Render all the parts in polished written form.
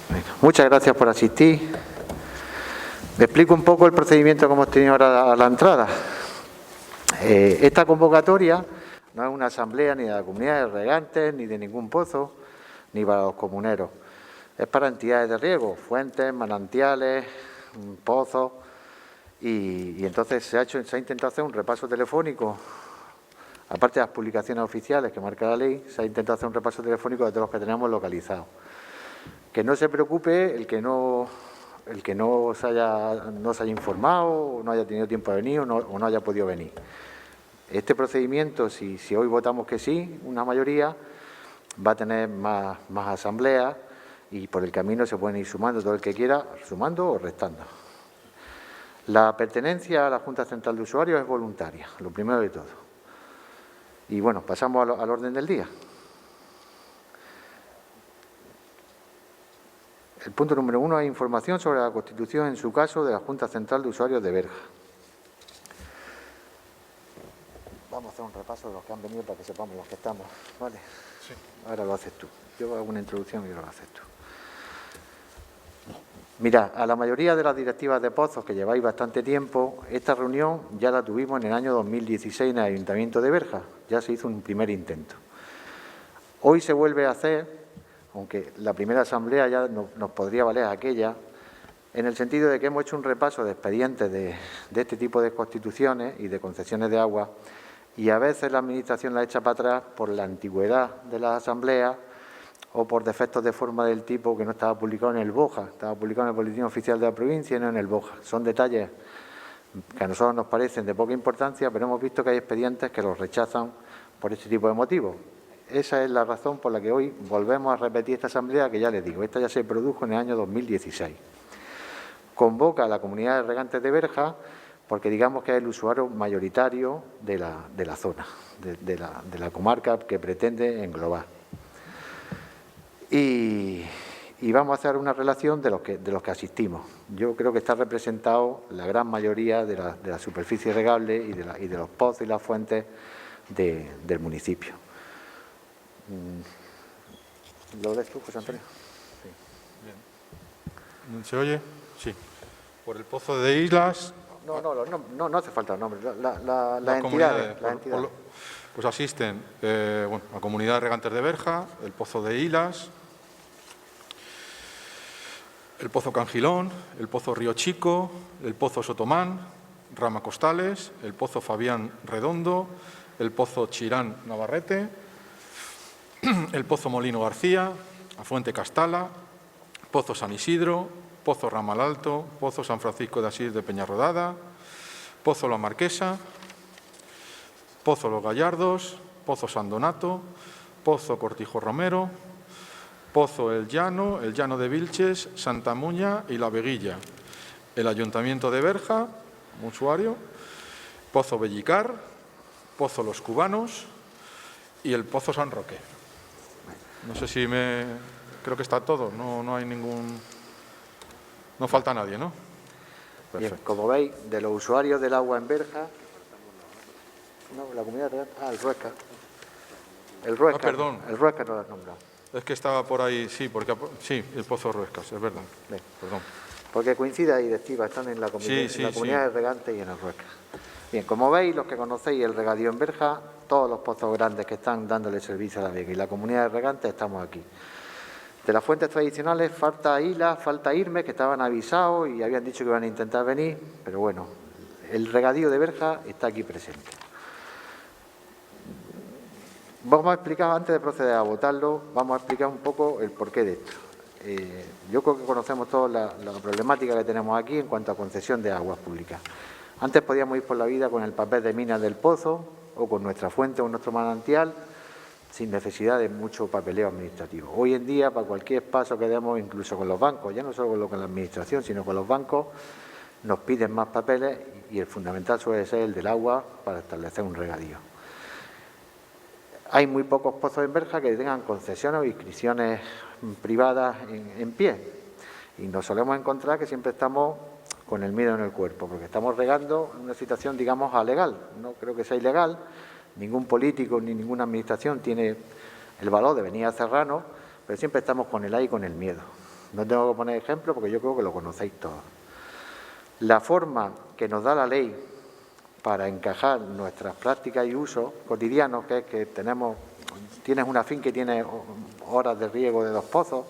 Venga, muchas gracias por asistir. Me explico un poco el procedimiento que hemos tenido ahora a la entrada. Esta convocatoria no es una asamblea ni de la comunidad de regantes, ni de ningún pozo, ni para los comuneros. Es para entidades de riego, fuentes, manantiales, pozos, y entonces se ha intentado hacer un repaso telefónico. Aparte de las publicaciones oficiales que marca la ley, se ha intentado hacer un repaso telefónico de todos los que tenemos localizados. Que no se preocupe el que no se haya informado, o no haya tenido tiempo de venir, o no haya podido venir. Este procedimiento, si hoy votamos que sí, una mayoría, va a tener más asambleas y por el camino se pueden ir sumando todo el que quiera, sumando o restando. La pertenencia a la Junta Central de Usuarios es voluntaria, lo primero de todo. Y bueno, pasamos al orden del día. El punto número 1 es información sobre la constitución, en su caso, de la Junta Central de Usuarios de Berja. Vamos a hacer un repaso de los que han venido para que sepamos los que estamos, ¿vale? Sí. Ahora lo haces tú. Yo hago una introducción y ahora lo haces tú. Mira, a la mayoría de las directivas de pozos que lleváis bastante tiempo, esta reunión ya la tuvimos en el año 2016 en el Ayuntamiento de Berja. Ya se hizo un primer intento. Hoy se vuelve a hacer, aunque la primera asamblea ya nos podría valer aquella, en el sentido de que hemos hecho un repaso de expedientes de este tipo de constituciones y de concesiones de agua, y a veces la Administración la echa para atrás por la antigüedad de las asambleas o por defectos de forma del tipo que no estaba publicado en el BOJA, estaba publicado en el Boletín Oficial de la Provincia y no en el BOJA. Son detalles que a nosotros nos parecen de poca importancia, pero hemos visto que hay expedientes que los rechazan por este tipo de motivos. Esa es la razón por la que hoy volvemos a repetir esta asamblea, que ya les digo, esta ya se produjo en el año 2016. Convoca a la comunidad de regantes de Berja porque digamos que es el usuario mayoritario de la zona, de la comarca que pretende englobar. Y vamos a hacer una relación de los que asistimos. Yo creo que está representado la gran mayoría de la superficie regable y de los pozos y las fuentes del municipio. ¿Lo ves tú, José Antonio? Sí. Bien. ¿Se oye? Sí. Por el pozo de Islas. No hace falta el nombre. Las entidades. Pues asisten la Comunidad de Regantes de Berja, el pozo de Islas, el pozo Cangilón, el pozo Río Chico, el pozo Sotomán, Rama Costales, el pozo Fabián Redondo, el pozo Chirán Navarrete, el pozo Molino García, Afuente Castala, pozo San Isidro, pozo Ramal Alto, pozo San Francisco de Asís de Peñarrodada, pozo La Marquesa, pozo Los Gallardos, pozo San Donato, pozo Cortijo Romero, pozo El Llano de Vilches, Santa Muña y La Veguilla, el Ayuntamiento de Berja, un usuario, pozo Bellicar, pozo Los Cubanos y el pozo San Roque. No sé si creo que está todo, no hay ningún... No falta nadie, ¿no? Bien, como veis, de los usuarios del agua en Berja... No, la comunidad real... el Ruesca. El Ruesca, perdón. El Ruesca no lo has nombrado. Es que estaba por ahí, sí, el pozo Ruescas, es verdad. Bien. Perdón. Porque coincide ahí, directiva, están en la comunidad de regantes y en el Ruesca. Bien, como veis, los que conocéis el regadío en Berja, todos los pozos grandes que están dándole servicio a la Vega y la comunidad de regantes estamos aquí. De las fuentes tradicionales falta Isla, falta Irme, que estaban avisados y habían dicho que iban a intentar venir, pero bueno, el regadío de Berja está aquí presente. Vamos a explicar, antes de proceder a votarlo, vamos a explicar un poco el porqué de esto. Yo creo que conocemos todos la problemática que tenemos aquí en cuanto a concesión de aguas públicas. Antes podíamos ir por la vida con el papel de minas del pozo o con nuestra fuente o nuestro manantial, sin necesidad de mucho papeleo administrativo. Hoy en día, para cualquier paso que demos, incluso con los bancos, ya no solo con la administración, sino con los bancos, nos piden más papeles y el fundamental suele ser el del agua para establecer un regadío. Hay muy pocos pozos en Berja que tengan concesiones o inscripciones privadas en pie y nos solemos encontrar que siempre estamos con el miedo en el cuerpo, porque estamos regando una situación, digamos, alegal. No creo que sea ilegal, ningún político ni ninguna administración tiene el valor de venir a cerrarnos, pero siempre estamos con el ahí y con el miedo. No tengo que poner ejemplo porque yo creo que lo conocéis todos. La forma que nos da la ley para encajar nuestras prácticas y usos cotidianos, que es que tienes una finca y tienes horas de riego de 2 pozos,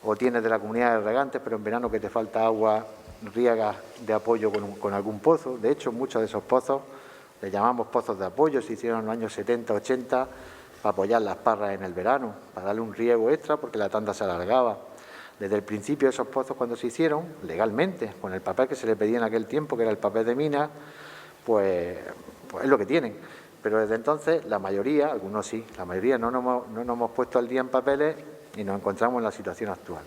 o tienes de la comunidad de regantes, pero en verano que te falta agua, riegas de apoyo con algún pozo. De hecho, muchos de esos pozos les llamamos pozos de apoyo, se hicieron en los años 70, 80, para apoyar las parras en el verano, para darle un riego extra porque la tanda se alargaba. Desde el principio esos pozos, cuando se hicieron, legalmente, con el papel que se le pedía en aquel tiempo, que era el papel de mina, pues es lo que tienen. Pero desde entonces, la mayoría, algunos sí, la mayoría no nos hemos puesto al día en papeles y nos encontramos en la situación actual.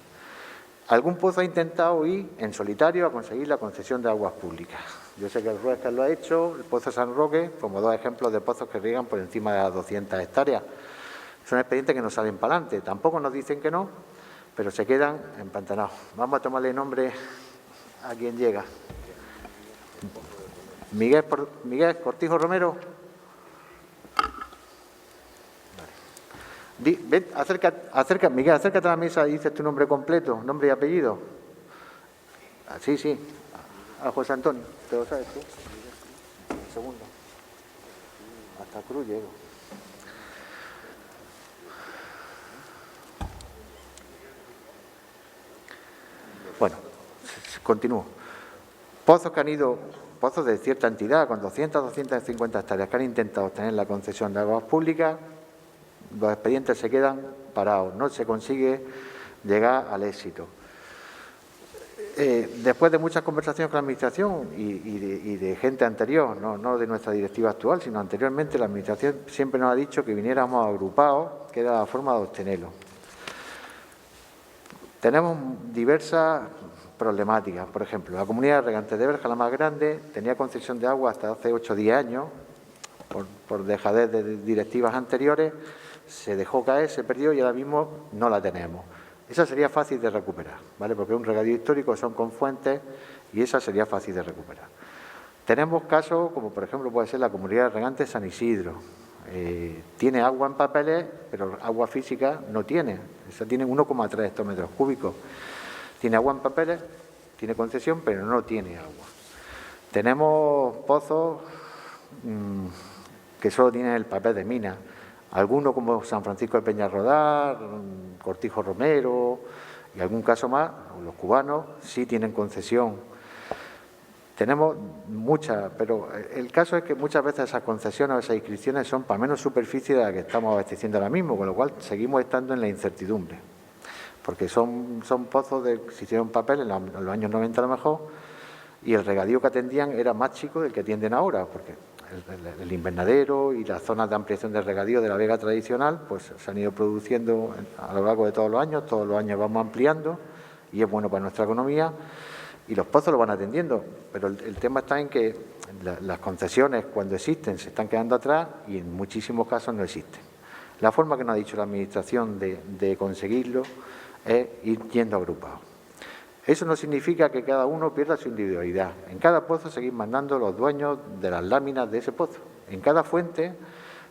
Algún pozo ha intentado ir en solitario a conseguir la concesión de aguas públicas. Yo sé que el Ruescas lo ha hecho, el Pozo San Roque, como 2 ejemplos de pozos que riegan por encima de las 200 hectáreas. Son expedientes que no salen para adelante. Tampoco nos dicen que no, pero se quedan empantanados. Vamos a tomarle nombre a quien llega. Miguel Cortijo Romero. Ven, Miguel, acércate a la mesa y dices tu nombre completo, nombre y apellido. Sí, a José Antonio, ¿te lo sabes tú? Un segundo. Hasta Cruz llego. Bueno, continúo. Pozos de cierta entidad, con 200, 250 hectáreas, que han intentado obtener la concesión de aguas públicas, los expedientes se quedan parados, no se consigue llegar al éxito. Después de muchas conversaciones con la Administración y de gente anterior, no de nuestra directiva actual, sino anteriormente, la Administración siempre nos ha dicho que viniéramos agrupados, que era la forma de obtenerlo. Tenemos diversas problemáticas. Por ejemplo, la comunidad de regantes de Berja, la más grande, tenía concesión de agua hasta hace 8 o 10 años, por dejadez de directivas anteriores, se dejó caer, se perdió y ahora mismo no la tenemos. Esa sería fácil de recuperar, ¿vale? Porque es un regadío histórico, son con fuentes y esa sería fácil de recuperar. Tenemos casos como, por ejemplo, puede ser la comunidad de regantes San Isidro. Tiene agua en papeles, pero agua física no tiene. Esa tiene 1,3 hectómetros cúbicos. Tiene agua en papeles, tiene concesión, pero no tiene agua. Tenemos pozos que solo tienen el papel de mina. Algunos como San Francisco de Peñarrodar, Cortijo Romero y algún caso más, los cubanos sí tienen concesión. Tenemos muchas, pero el caso es que muchas veces esas concesiones o esas inscripciones son para menos superficie de la que estamos abasteciendo ahora mismo, con lo cual seguimos estando en la incertidumbre. Porque son pozos que se hicieron papel en los años 90 a lo mejor, y el regadío que atendían era más chico del que atienden ahora, porque el invernadero y las zonas de ampliación del regadío de la vega tradicional pues se han ido produciendo a lo largo de todos los años vamos ampliando y es bueno para nuestra economía y los pozos lo van atendiendo, pero el tema está en que las concesiones cuando existen se están quedando atrás y en muchísimos casos no existen. La forma que nos ha dicho la Administración de conseguirlo es ir yendo agrupados. Eso no significa que cada uno pierda su individualidad. En cada pozo seguir mandando los dueños de las láminas de ese pozo. En cada fuente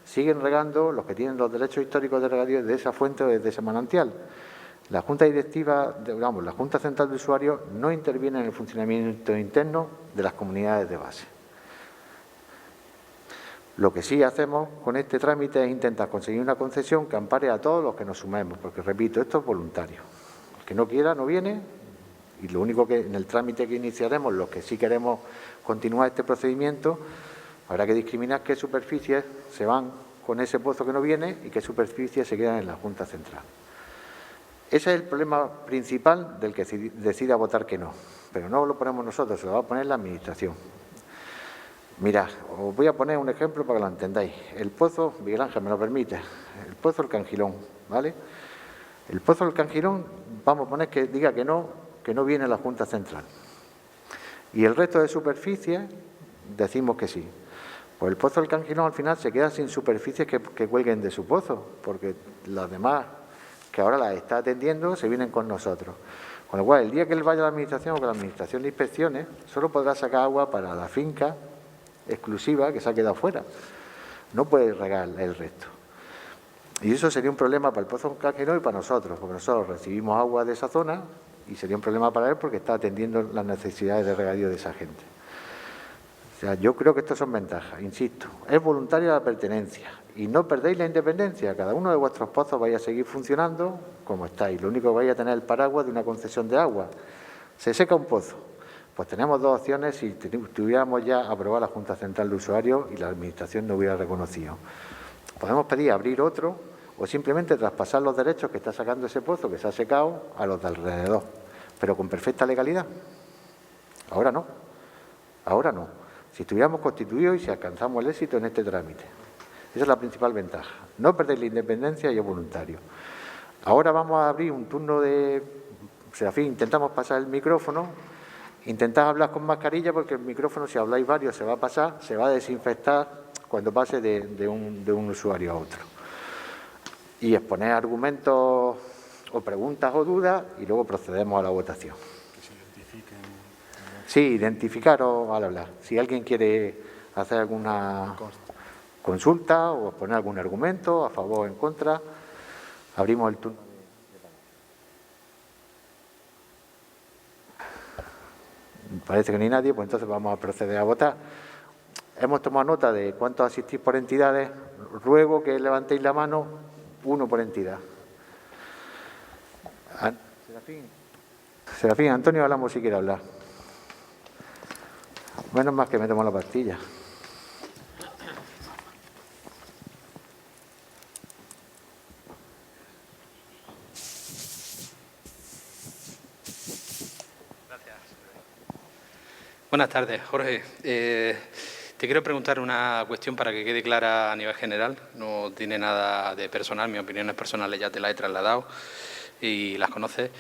siguen regando los que tienen los derechos históricos de regadío de esa fuente o de ese manantial. La Junta Directiva, la Junta Central de Usuarios no interviene en el funcionamiento interno de las comunidades de base. Lo que sí hacemos con este trámite es intentar conseguir una concesión que ampare a todos los que nos sumemos, porque repito, esto es voluntario. El que no quiera no viene. Y lo único que en el trámite que iniciaremos, los que sí queremos continuar este procedimiento, habrá que discriminar qué superficies se van con ese pozo que no viene y qué superficies se quedan en la Junta Central. Ese es el problema principal del que decida votar que no, pero no lo ponemos nosotros, se lo va a poner la Administración. Mirad, os voy a poner un ejemplo para que lo entendáis. El pozo, Miguel Ángel, me lo permite, el pozo del Cangilón, ¿vale? El pozo del Cangilón, vamos a poner que diga que no viene a la Junta Central. Y el resto de superficies decimos que sí. Pues el pozo del Cangilón al final se queda sin superficies que cuelguen de su pozo, porque las demás, que ahora las está atendiendo, se vienen con nosotros. Con lo cual, el día que él vaya a la Administración o que la Administración le inspeccione, solo podrá sacar agua para la finca exclusiva que se ha quedado fuera. No puede regar el resto. Y eso sería un problema para el Pozo Canjilón y para nosotros, porque nosotros recibimos agua de esa zona y sería un problema para él porque está atendiendo las necesidades de regadío de esa gente. O sea, yo creo que estas son ventajas, insisto. Es voluntaria la pertenencia y no perdéis la independencia. Cada uno de vuestros pozos vaya a seguir funcionando como estáis. Lo único que vais a tener es el paraguas de una concesión de agua. Se seca un pozo. Pues tenemos dos opciones si tuviéramos ya aprobada la Junta Central de Usuarios y la Administración no hubiera reconocido. Podemos pedir abrir otro o simplemente traspasar los derechos que está sacando ese pozo que se ha secado a los de alrededor, pero con perfecta legalidad. Ahora no. Ahora no. Si estuviéramos constituidos y si alcanzamos el éxito en este trámite. Esa es la principal ventaja. No perder la independencia y es voluntario. Ahora vamos a abrir un turno de... Serafín, intentamos pasar el micrófono. Intentad hablar con mascarilla porque el micrófono, si habláis varios, se va a pasar, se va a desinfectar cuando pase de un usuario a otro. Y exponer argumentos o preguntas o dudas y luego procedemos a la votación. Que se identifiquen. Sí, identificaros al hablar. Si alguien quiere hacer alguna consulta o poner algún argumento a favor o en contra, abrimos el turno. Parece que no hay nadie, pues entonces vamos a proceder a votar. Hemos tomado nota de cuántos asistís por entidades. Ruego que levantéis la mano, uno por entidad. Serafín, Antonio hablamos si quiere hablar. Menos más que me tomo la pastilla. Buenas tardes, Jorge. Te quiero preguntar una cuestión para que quede clara a nivel general. No tiene nada de personal, mis opiniones personales ya te las he trasladado y las conoces,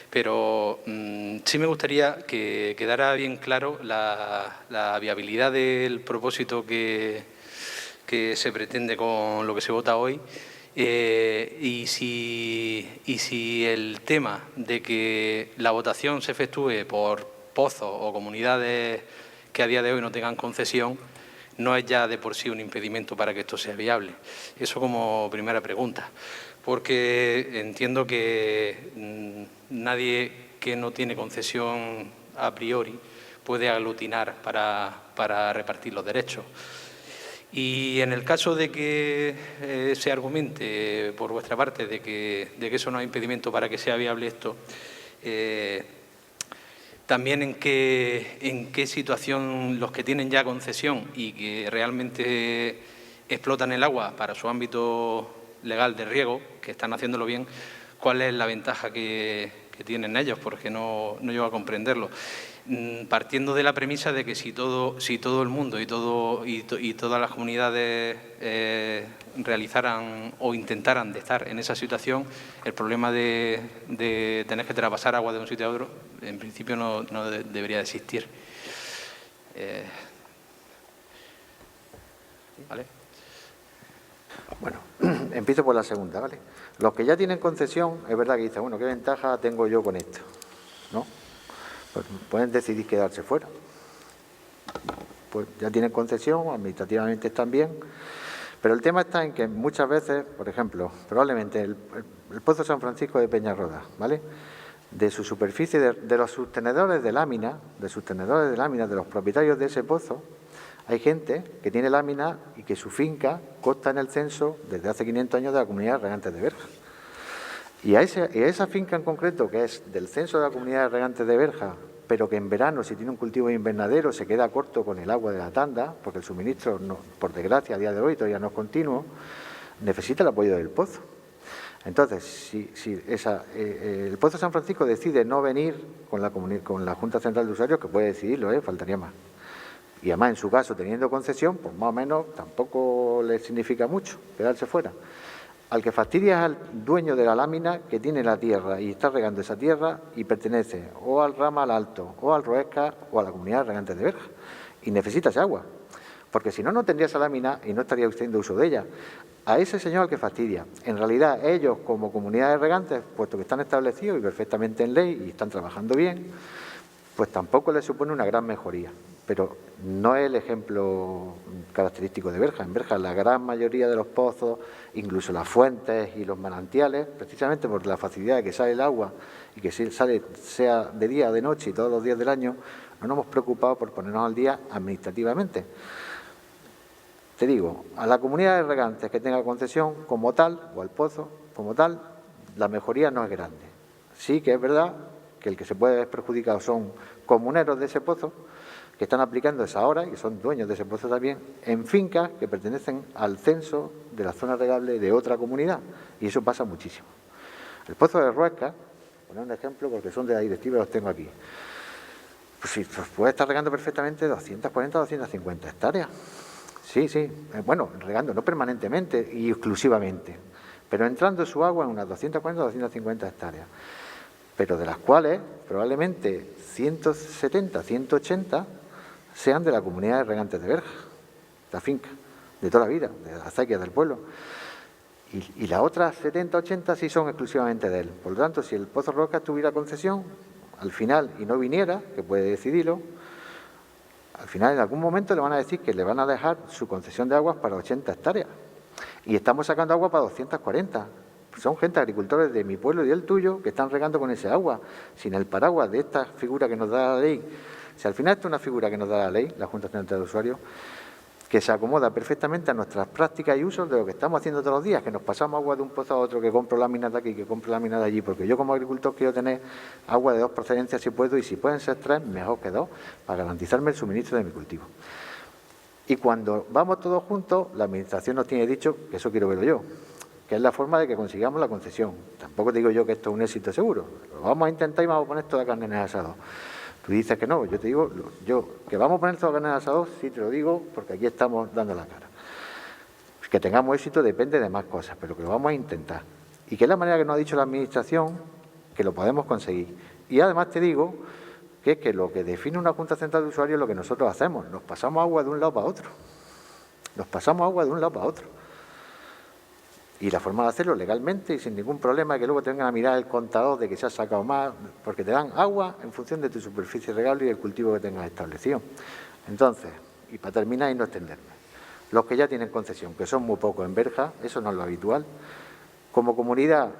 pero sí me gustaría que quedara bien claro la viabilidad del propósito que se pretende con lo que se vota hoy. Y si el tema de que la votación se efectúe por pozos o comunidades que a día de hoy no tengan concesión, no es ya de por sí un impedimento para que esto sea viable. Eso como primera pregunta, porque entiendo que nadie que no tiene concesión a priori puede aglutinar para repartir los derechos. Y en el caso de que se argumente por vuestra parte de que eso no es impedimento para que sea viable esto, también en qué situación los que tienen ya concesión y que realmente explotan el agua para su ámbito legal de riego, que están haciéndolo bien, cuál es la ventaja que tienen ellos, porque no llego a comprenderlo. Partiendo de la premisa de que si todo el mundo y todas las comunidades realizaran o intentaran de estar en esa situación, el problema de tener que traspasar agua de un sitio a otro, en principio no debería de existir. ¿Vale? Bueno, empiezo por la segunda, ¿vale? Los que ya tienen concesión, es verdad que dicen, bueno, ¿qué ventaja tengo yo con esto? ¿No? Pues pueden decidir quedarse fuera. Pues ya tienen concesión, administrativamente están bien, pero el tema está en que muchas veces, por ejemplo, probablemente el Pozo San Francisco de Peñarroda, ¿vale? De su superficie, de los sostenedores de lámina, de los propietarios de ese pozo, hay gente que tiene lámina y que su finca consta en el censo desde hace 500 años de la Comunidad de Regantes de Berja. Y a esa finca en concreto, que es del censo de la Comunidad de Regantes de Berja, pero que en verano, si tiene un cultivo de invernadero, se queda corto con el agua de la tanda, porque el suministro, por desgracia, a día de hoy todavía no es continuo, necesita el apoyo del pozo. Entonces, si el Pozo San Francisco decide no venir con la Junta Central de Usuarios, que puede decidirlo, faltaría más. Y además, en su caso, teniendo concesión, pues más o menos tampoco le significa mucho quedarse fuera. Al que fastidia es al dueño de la lámina que tiene la tierra y está regando esa tierra y pertenece o al Ramal Alto, o al Roesca, o a la Comunidad de Regantes de Berja. Y necesita esa agua, porque si no, no tendría esa lámina y no estaría haciendo uso de ella. A ese señor al que fastidia. En realidad, ellos, como comunidad de regantes, puesto que están establecidos y perfectamente en ley y están trabajando bien, pues tampoco les supone una gran mejoría. pero no es el ejemplo característico de Berja. En Berja la gran mayoría de los pozos, incluso las fuentes y los manantiales, precisamente por la facilidad de que sale el agua y que sale sea de día o de noche y todos los días del año, no nos hemos preocupado por ponernos al día administrativamente. Te digo, a la comunidad de regantes que tenga concesión como tal, o al pozo como tal, la mejoría no es grande. Sí que es verdad que el que se puede ver perjudicado son comuneros de ese pozo, que están aplicando esa hora y que son dueños de ese pozo también, en fincas que pertenecen al censo de la zona regable de otra comunidad. Y eso pasa muchísimo. El pozo de Ruesca, poner un ejemplo porque son de la directiva y los tengo aquí, pues sí, puede estar regando perfectamente 240 o 250 hectáreas. Sí, bueno, regando, no permanentemente y exclusivamente, pero entrando su agua en unas 240 o 250 hectáreas, pero de las cuales probablemente 170, 180 sean de la comunidad de regantes de Berja, la finca, de toda la vida, de las acequias del pueblo. Y las otras 70, 80 sí son exclusivamente de él. Por lo tanto, si el Pozo Roca tuviera concesión, al final, y no viniera, que puede decidirlo, al final en algún momento le van a decir que le van a dejar su concesión de aguas para 80 hectáreas. Y estamos sacando agua para 240. Son gente, agricultores de mi pueblo y del tuyo, que están regando con ese agua, sin el paraguas de esta figura que nos da la ley. Si al final esta es una figura que nos da la ley, la Junta Central de Usuarios, que se acomoda perfectamente a nuestras prácticas y usos de lo que estamos haciendo todos los días, que nos pasamos agua de un pozo a otro, que compro láminas de aquí, que compro láminas de allí, porque yo como agricultor quiero tener agua de 2 procedencias si puedo, y si pueden ser 3, mejor que 2, para garantizarme el suministro de mi cultivo. Y cuando vamos todos juntos, la Administración nos tiene dicho, que eso quiero verlo yo, que es la forma de que consigamos la concesión. Tampoco digo yo que esto es un éxito seguro, lo vamos a intentar y vamos a poner toda la carne en el asador. Tú dices que no, yo te digo, que vamos a poner toda la carne en el asador, sí te lo digo, porque aquí estamos dando la cara. Que tengamos éxito depende de más cosas, pero que lo vamos a intentar. Y que es la manera que nos ha dicho la Administración, que lo podemos conseguir. Y además te digo que es que lo que define una Junta Central de Usuarios es lo que nosotros hacemos. Nos pasamos agua de un lado para otro. Nos pasamos agua de un lado para otro. Y la forma de hacerlo legalmente y sin ningún problema, que luego te vengan a mirar el contador de que se ha sacado más, porque te dan agua en función de tu superficie regable y el cultivo que tengas establecido. Entonces, y para terminar y no extenderme, los que ya tienen concesión, que son muy pocos en Berja, eso no es lo habitual. Como comunidad,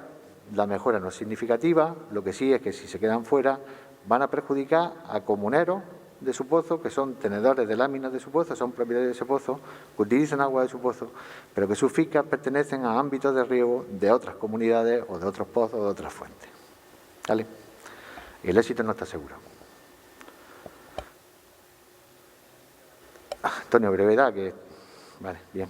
la mejora no es significativa, lo que sí es que si se quedan fuera, van a perjudicar a comuneros de su pozo, que son tenedores de láminas de su pozo, son propietarios de ese pozo, que utilizan agua de su pozo, pero que sus fincas pertenecen a ámbitos de riego de otras comunidades o de otros pozos o de otras fuentes. ¿Vale? Y el éxito no está seguro. Antonio, brevedad, que... Vale, bien.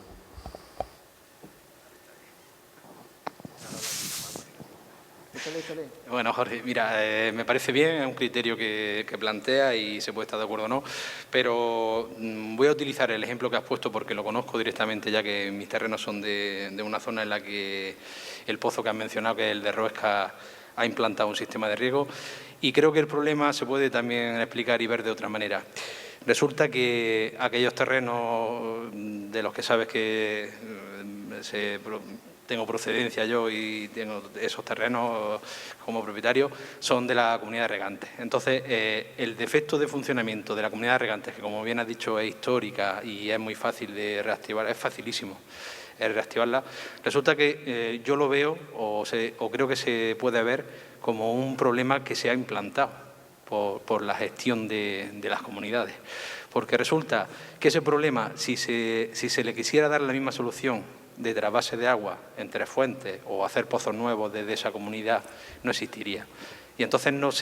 Bueno, Jorge, mira, me parece bien, es un criterio que plantea y se puede estar de acuerdo o no, pero voy a utilizar el ejemplo que has puesto porque lo conozco directamente, ya que mis terrenos son de una zona en la que el pozo que has mencionado, que es el de Ruesca, ha implantado un sistema de riego, y creo que el problema se puede también explicar y ver de otra manera. Resulta que aquellos terrenos de los que sabes que tengo procedencia yo y tengo esos terrenos como propietario, son de la comunidad de regantes. Entonces, el defecto de funcionamiento de la comunidad de regantes, que como bien has dicho es histórica y es muy fácil de reactivar, es facilísimo reactivarla, resulta que yo lo veo o creo que se puede ver como un problema que se ha implantado por la gestión de las comunidades. Porque resulta que ese problema, si se le quisiera dar la misma solución de trasvase de agua entre fuentes o hacer pozos nuevos desde esa comunidad, no existiría. Y entonces no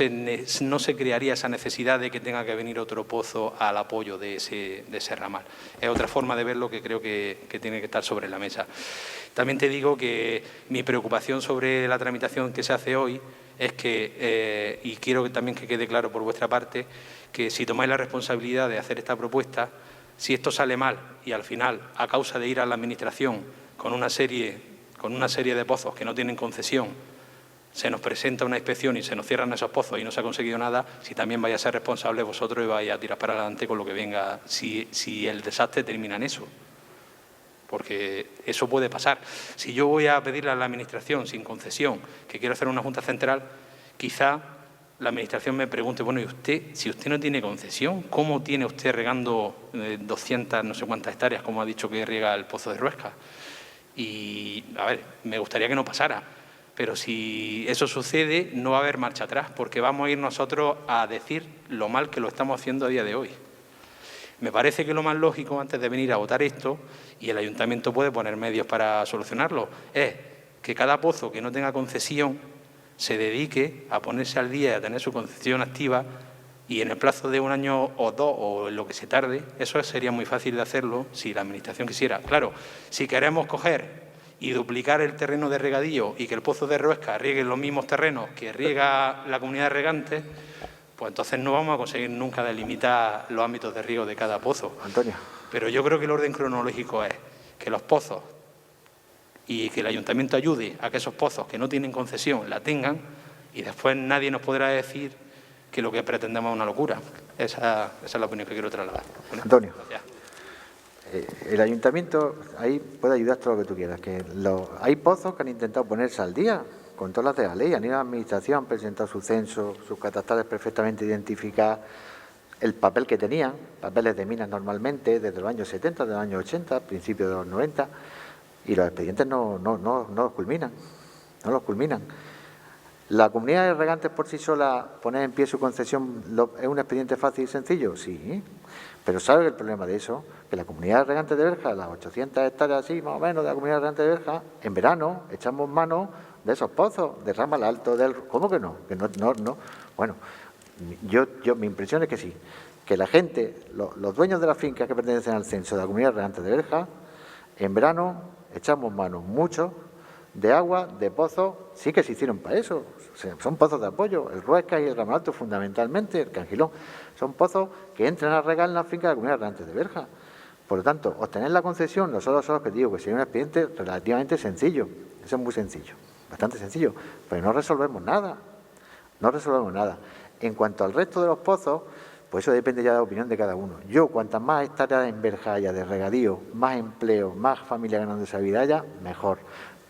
se crearía esa necesidad de que tenga que venir otro pozo al apoyo de ese ramal. Es otra forma de verlo que creo que tiene que estar sobre la mesa. También te digo que mi preocupación sobre la tramitación que se hace hoy es que, y quiero también que quede claro por vuestra parte, que si tomáis la responsabilidad de hacer esta propuesta, si esto sale mal y al final, a causa de ir a la Administración con una serie de pozos que no tienen concesión, se nos presenta una inspección y se nos cierran esos pozos y no se ha conseguido nada, si también vais a ser responsables vosotros y vais a tirar para adelante con lo que venga, si el desastre termina en eso. Porque eso puede pasar. Si yo voy a pedirle a la Administración sin concesión que quiero hacer una Junta Central, quizá la Administración me pregunte, bueno, ¿y usted, si usted no tiene concesión, cómo tiene usted regando 200, no sé cuántas hectáreas, como ha dicho que riega el Pozo de Ruesca? Y, a ver, me gustaría que no pasara, pero si eso sucede, no va a haber marcha atrás, porque vamos a ir nosotros a decir lo mal que lo estamos haciendo a día de hoy. Me parece que lo más lógico, antes de venir a votar esto, y el Ayuntamiento puede poner medios para solucionarlo, es que cada pozo que no tenga concesión se dedique a ponerse al día y a tener su concesión activa, y en el plazo de un año o dos, o en lo que se tarde, eso sería muy fácil de hacerlo si la Administración quisiera. Claro, si queremos coger y duplicar el terreno de regadío y que el Pozo de Ruesca riegue los mismos terrenos que riega la comunidad de regantes, pues entonces no vamos a conseguir nunca delimitar los ámbitos de riego de cada pozo. Antonio. Pero yo creo que el orden cronológico es que los pozos y que el Ayuntamiento ayude a que esos pozos que no tienen concesión la tengan, y después nadie nos podrá decir que lo que pretendemos es una locura. Esa es la opinión que quiero trasladar. ¿Vale? Antonio. Gracias. El Ayuntamiento ahí puede ayudar todo lo que tú quieras. Hay pozos que han intentado ponerse al día con todas las de la ley. Han ido a la Administración, han presentado su censo, sus catastrales perfectamente identificadas, el papel que tenían, papeles de minas normalmente, desde los años 70, desde los años 80, principios de los 90, y los expedientes no los culminan. No los culminan. ¿La comunidad de regantes por sí sola poner en pie su concesión es un expediente fácil y sencillo? Sí, pero ¿sabe el problema de eso? Que la comunidad de regantes de Berja, las 800 hectáreas así, más o menos, de la comunidad de regantes de Berja, en verano echamos mano de esos pozos, de Ramal Alto, ¿cómo que no? Que no. Bueno, mi impresión es que sí, que la gente, los dueños de las fincas que pertenecen al censo de la comunidad de regantes de Berja, en verano echamos mano mucho de agua, de pozos, sí que se hicieron para eso, o sea, son pozos de apoyo, el Ruesca y el Ramal Alto fundamentalmente, el Canjilón, son pozos que entran a regar en la finca de la comunidad de regantes de Berja. Por lo tanto, obtener la concesión, nosotros somos los que digo que sería un expediente relativamente sencillo, eso es muy sencillo, bastante sencillo, pero no resolvemos nada, En cuanto al resto de los pozos, pues eso depende ya de la opinión de cada uno. Yo, cuantas más hectáreas en Berja haya de regadío, más empleo, más familia ganando esa vida haya, mejor.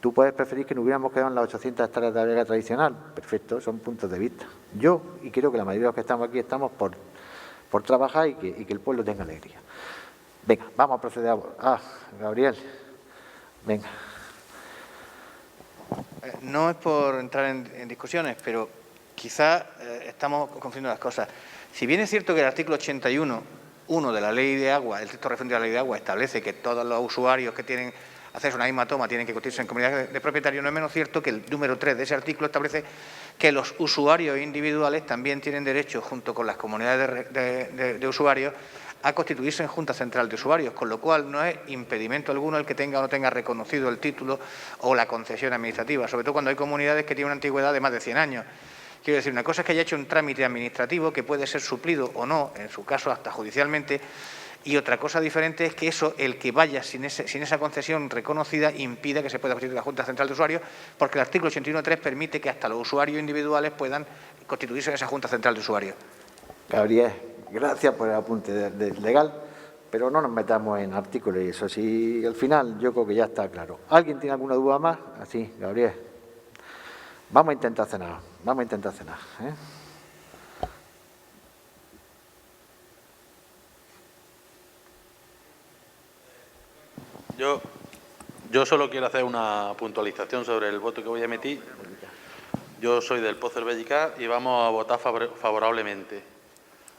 Tú puedes preferir que no hubiéramos quedado en las 800 hectáreas de vega tradicional. Perfecto, son puntos de vista. Yo, y creo que la mayoría de los que estamos aquí, estamos por trabajar y que el pueblo tenga alegría. Venga, vamos a proceder a... Gabriel, venga. No es por entrar en discusiones, pero quizá estamos confundiendo las cosas. Si bien es cierto que el artículo 81.1 de la Ley de Agua, el texto referente a la Ley de Agua, establece que todos los usuarios que tienen acceso a una misma toma tienen que constituirse en comunidades de propietarios, no es menos cierto que el número 3 de ese artículo establece que los usuarios individuales también tienen derecho, junto con las comunidades de usuarios, a constituirse en Junta Central de Usuarios, con lo cual no es impedimento alguno el que tenga o no tenga reconocido el título o la concesión administrativa, sobre todo cuando hay comunidades que tienen una antigüedad de más de 100 años. Quiero decir, una cosa es que haya hecho un trámite administrativo que puede ser suplido o no, en su caso hasta judicialmente, y otra cosa diferente es que eso, el que vaya sin esa concesión reconocida, impida que se pueda constituir la Junta Central de Usuarios, porque el artículo 81.3 permite que hasta los usuarios individuales puedan constituirse en esa Junta Central de Usuarios. Gabriel, gracias por el apunte legal, pero no nos metamos en artículos y eso. Si al final yo creo que ya está claro. ¿Alguien tiene alguna duda más? Así, Gabriel. Vamos a intentar cenar, ¿eh? Yo solo quiero hacer una puntualización sobre el voto que voy a emitir. Yo soy del Pozo del Bellicar y vamos a votar favorablemente.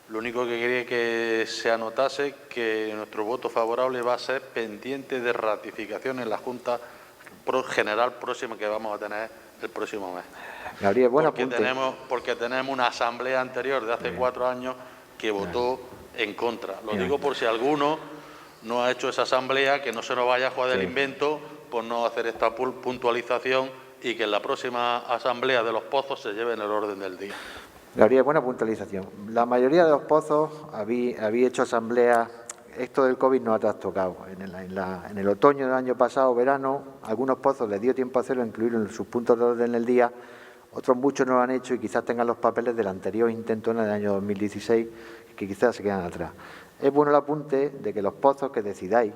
Lo único que quería que se anotase que nuestro voto favorable va a ser pendiente de ratificación en la Junta General próxima que vamos a tener el próximo mes. Gabriel, buen apunte. Porque tenemos una asamblea anterior de hace 4 años que votó en contra. Lo digo por si alguno no ha hecho esa asamblea, que no se nos vaya a jugar del invento por no hacer esta puntualización y que en la próxima asamblea de los pozos se lleve en el orden del día. Gabriel, buena puntualización. La mayoría de los pozos había hecho asamblea. Esto del COVID no ha trastocado. En el otoño del año pasado, verano, algunos pozos les dio tiempo a hacerlo, incluirlo en sus puntos de orden del día. Otros muchos no lo han hecho y quizás tengan los papeles del anterior intento en el año 2016, que quizás se quedan atrás. Es bueno el apunte de que los pozos que decidáis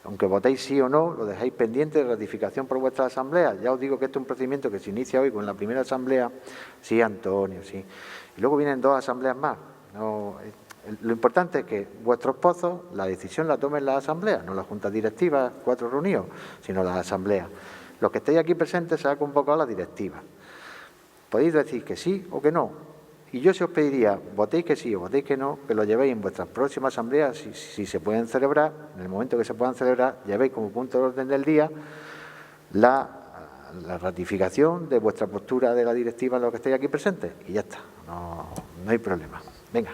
aunque votéis sí o no, lo dejáis pendiente de ratificación por vuestra asamblea. Ya os digo que este es un procedimiento que se inicia hoy con la primera asamblea. Sí, Antonio, sí. Y luego vienen 2 asambleas más. No, lo importante es que vuestros pozos, la decisión la tomen las asambleas, no las juntas directivas, 4 reunidos, sino las asambleas. Los que estéis aquí presentes se ha convocado la directiva. Podéis decir que sí o que no. Y yo se os pediría, votéis que sí o votéis que no, que lo llevéis en vuestras próximas asambleas, si se pueden celebrar, en el momento que se puedan celebrar, llevéis como punto de orden del día la ratificación de vuestra postura de la directiva en los que estéis aquí presentes. Y ya está, no hay problema. Venga,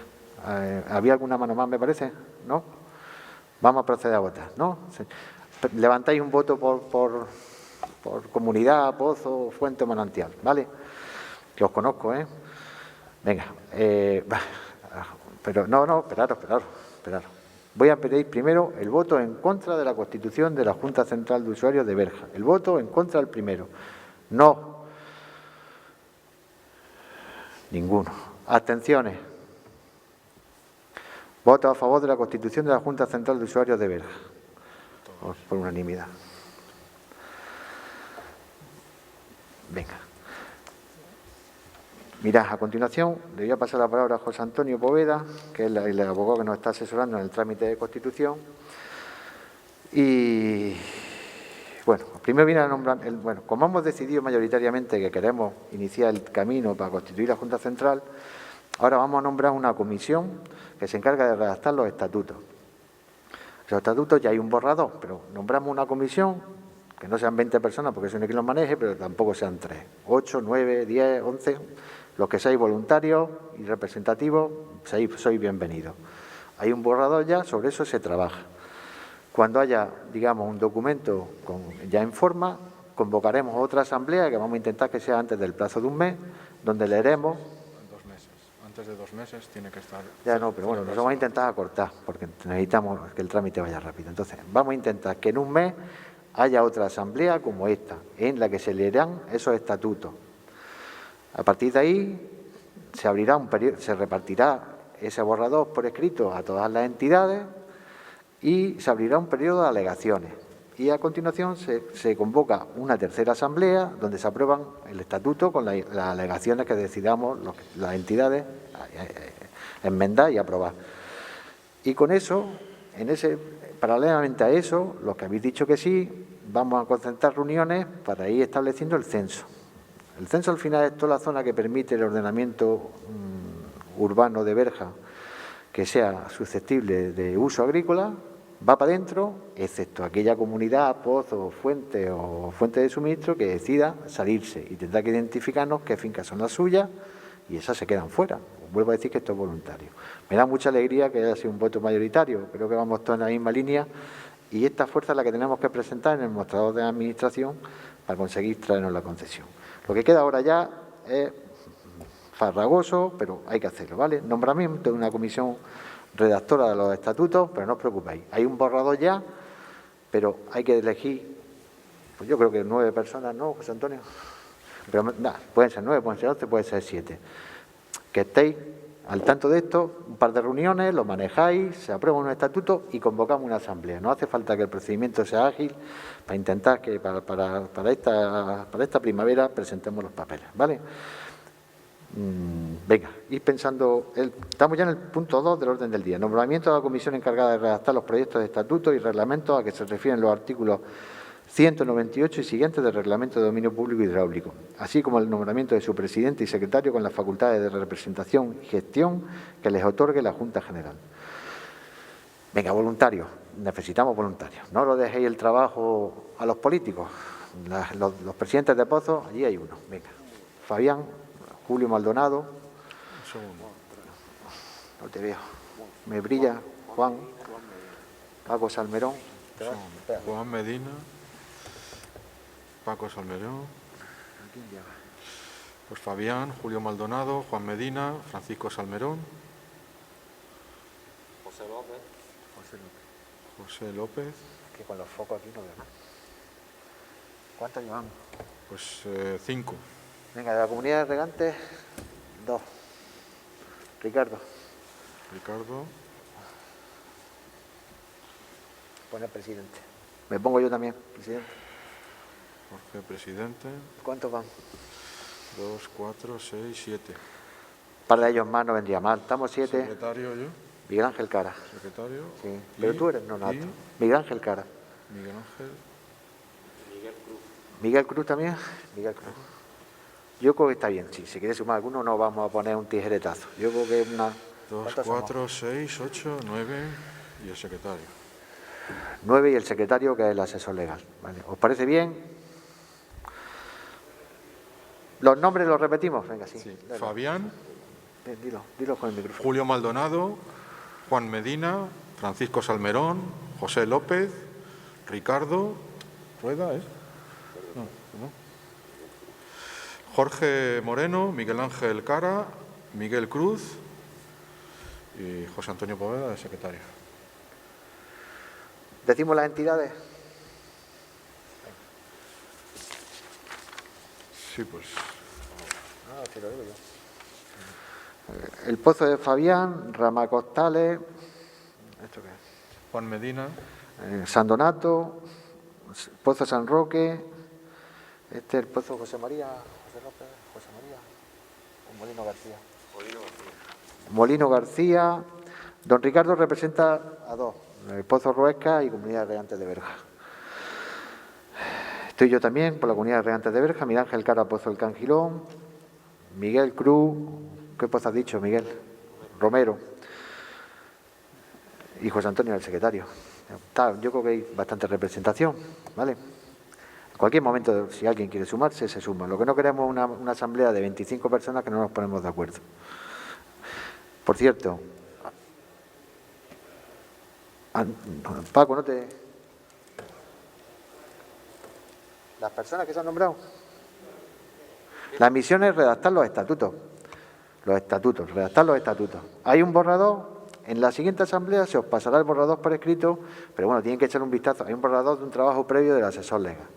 ¿había alguna mano más, me parece? ¿No? Vamos a proceder a votar, ¿no? Levantáis un voto por comunidad, pozo, fuente o manantial, ¿vale? Que os conozco, ¿eh? Venga, pero no, esperaros. Voy a pedir primero el voto en contra de la constitución de la Junta Central de Usuarios de Berja. El voto en contra del primero. No. Ninguno. Abstenciones. Voto a favor de la constitución de la Junta Central de Usuarios de Berja. Por unanimidad. Venga. Mirad, a continuación le voy a pasar la palabra a José Antonio Poveda, que es el abogado que nos está asesorando en el trámite de constitución. Y, bueno, primero viene a nombrar, bueno, como hemos decidido mayoritariamente que queremos iniciar el camino para constituir la Junta Central, ahora vamos a nombrar una comisión que se encarga de redactar los estatutos. Los estatutos ya hay un borrador, pero nombramos una comisión, que no sean 20 personas, porque eso no hay quien los maneje, pero tampoco sean 3, 8, 9, 10, 11... Los que seáis voluntarios y representativos, sois bienvenidos. Hay un borrador ya, sobre eso se trabaja. Cuando haya, digamos, un documento ya en forma, convocaremos otra asamblea, que vamos a intentar que sea antes del plazo de un mes, donde leeremos... 2 meses. Antes de 2 meses tiene que estar... Ya no, pero bueno, nos vamos a intentar acortar, porque necesitamos que el trámite vaya rápido. Entonces, vamos a intentar que en un mes haya otra asamblea como esta, en la que se leerán esos estatutos. A partir de ahí se abrirá un periodo, se repartirá ese borrador por escrito a todas las entidades y se abrirá un periodo de alegaciones. Y a continuación se convoca una tercera asamblea donde se aprueban el estatuto con las alegaciones que decidamos las entidades enmendar y aprobar. Y con eso, paralelamente a eso, los que habéis dicho que sí, vamos a concentrar reuniones para ir estableciendo el censo. El censo al final es toda la zona que permite el ordenamiento urbano de Berja que sea susceptible de uso agrícola, va para adentro, excepto aquella comunidad, pozo, fuente o fuente de suministro que decida salirse y tendrá que identificarnos qué fincas son las suyas y esas se quedan fuera. Vuelvo a decir que esto es voluntario. Me da mucha alegría que haya sido un voto mayoritario, creo que vamos todos en la misma línea y esta fuerza es la que tenemos que presentar en el mostrador de administración para conseguir traernos la concesión. Lo que queda ahora ya es farragoso, pero hay que hacerlo, ¿vale? Nombramiento de una comisión redactora de los estatutos, pero no os preocupéis, hay un borrador ya, pero hay que elegir, pues yo creo que 9 personas, ¿no, José Antonio? Pero nada, pueden ser 9, pueden ser 11, pueden ser 7. Que estéis al tanto de esto, un par de reuniones, lo manejáis, se aprueba un estatuto y convocamos una asamblea. No hace falta que el procedimiento sea ágil para intentar que para esta primavera presentemos los papeles, ¿vale? Venga, ir pensando, estamos ya en el punto 2 del orden del día. Nombramiento de la comisión encargada de redactar los proyectos de estatutos y reglamentos a que se refieren los artículos 198 y siguientes del Reglamento de Dominio Público Hidráulico, así como el nombramiento de su presidente y secretario con las facultades de representación y gestión que les otorgue la Junta General. Venga, voluntarios, necesitamos voluntarios. No lo dejéis el trabajo a los políticos. Los presidentes de pozos, allí hay uno. Venga, Fabián, Julio Maldonado. Un segundo. No te veo. Me brilla Juan, Paco Salmerón. Juan Medina, Paco Salmerón, pues Fabián, Julio Maldonado, Juan Medina, Francisco Salmerón, José López. Que con los focos aquí no veo nada. ¿Cuántos llevamos? Pues 5. Venga, de la comunidad de regantes, 2. Ricardo. Ricardo. Pone presidente. Me pongo yo también, presidente. Jorge, presidente. ¿Cuántos van? 2, 4, 6, 7. Para ellos más no vendría mal. Estamos 7. Secretario yo. Miguel Ángel Cara. Secretario. Sí. Y- Pero tú eres nonato. y Miguel Ángel Cara. Miguel Ángel. Miguel Cruz también. Miguel Cruz. Yo creo que está bien. Si se quiere sumar alguno, no vamos a poner un tijeretazo. Yo creo que es una... 2, ¿cuántos somos? 4, 6, 8, 9 y el secretario. 9 y el secretario, que es el asesor legal. ¿Vale? ¿Os parece bien? ¿Los nombres los repetimos? Venga, sí. Sí. Dale. Fabián, Ven, dilo con el micrófono. Julio Maldonado, Juan Medina, Francisco Salmerón, José López, Ricardo, ¿Rueda es? No. Jorge Moreno, Miguel Ángel Cara, Miguel Cruz y José Antonio Poveda, de secretario. ¿Decimos las entidades? Sí, pues. Te lo digo yo. El Pozo de Fabián, Rama Costales, ¿esto qué es? Juan Medina, San Donato, Pozo San Roque, este es el Pozo José María, José López, José María, o Molino García. Molino García. Don Ricardo representa a dos, el Pozo Ruesca y Comunidad de Regantes de Berja. Estoy yo también por la Comunidad de Regantes de Berja, Miguel Ángel Cara, Pozo del Cangilón, Miguel Cruz, ¿qué pozo has dicho, Miguel? Romero. Y José Antonio, el secretario. Yo creo que hay bastante representación, ¿vale? En cualquier momento, si alguien quiere sumarse, se suma. Lo que no queremos es una asamblea de 25 personas que no nos ponemos de acuerdo. Por cierto, Paco, ¿no te...? Las personas que se han nombrado. La misión es redactar los estatutos. Redactar los estatutos. Hay un borrador. En la siguiente asamblea se os pasará el borrador por escrito, pero bueno, tienen que echar un vistazo. Hay un borrador de un trabajo previo del asesor legal.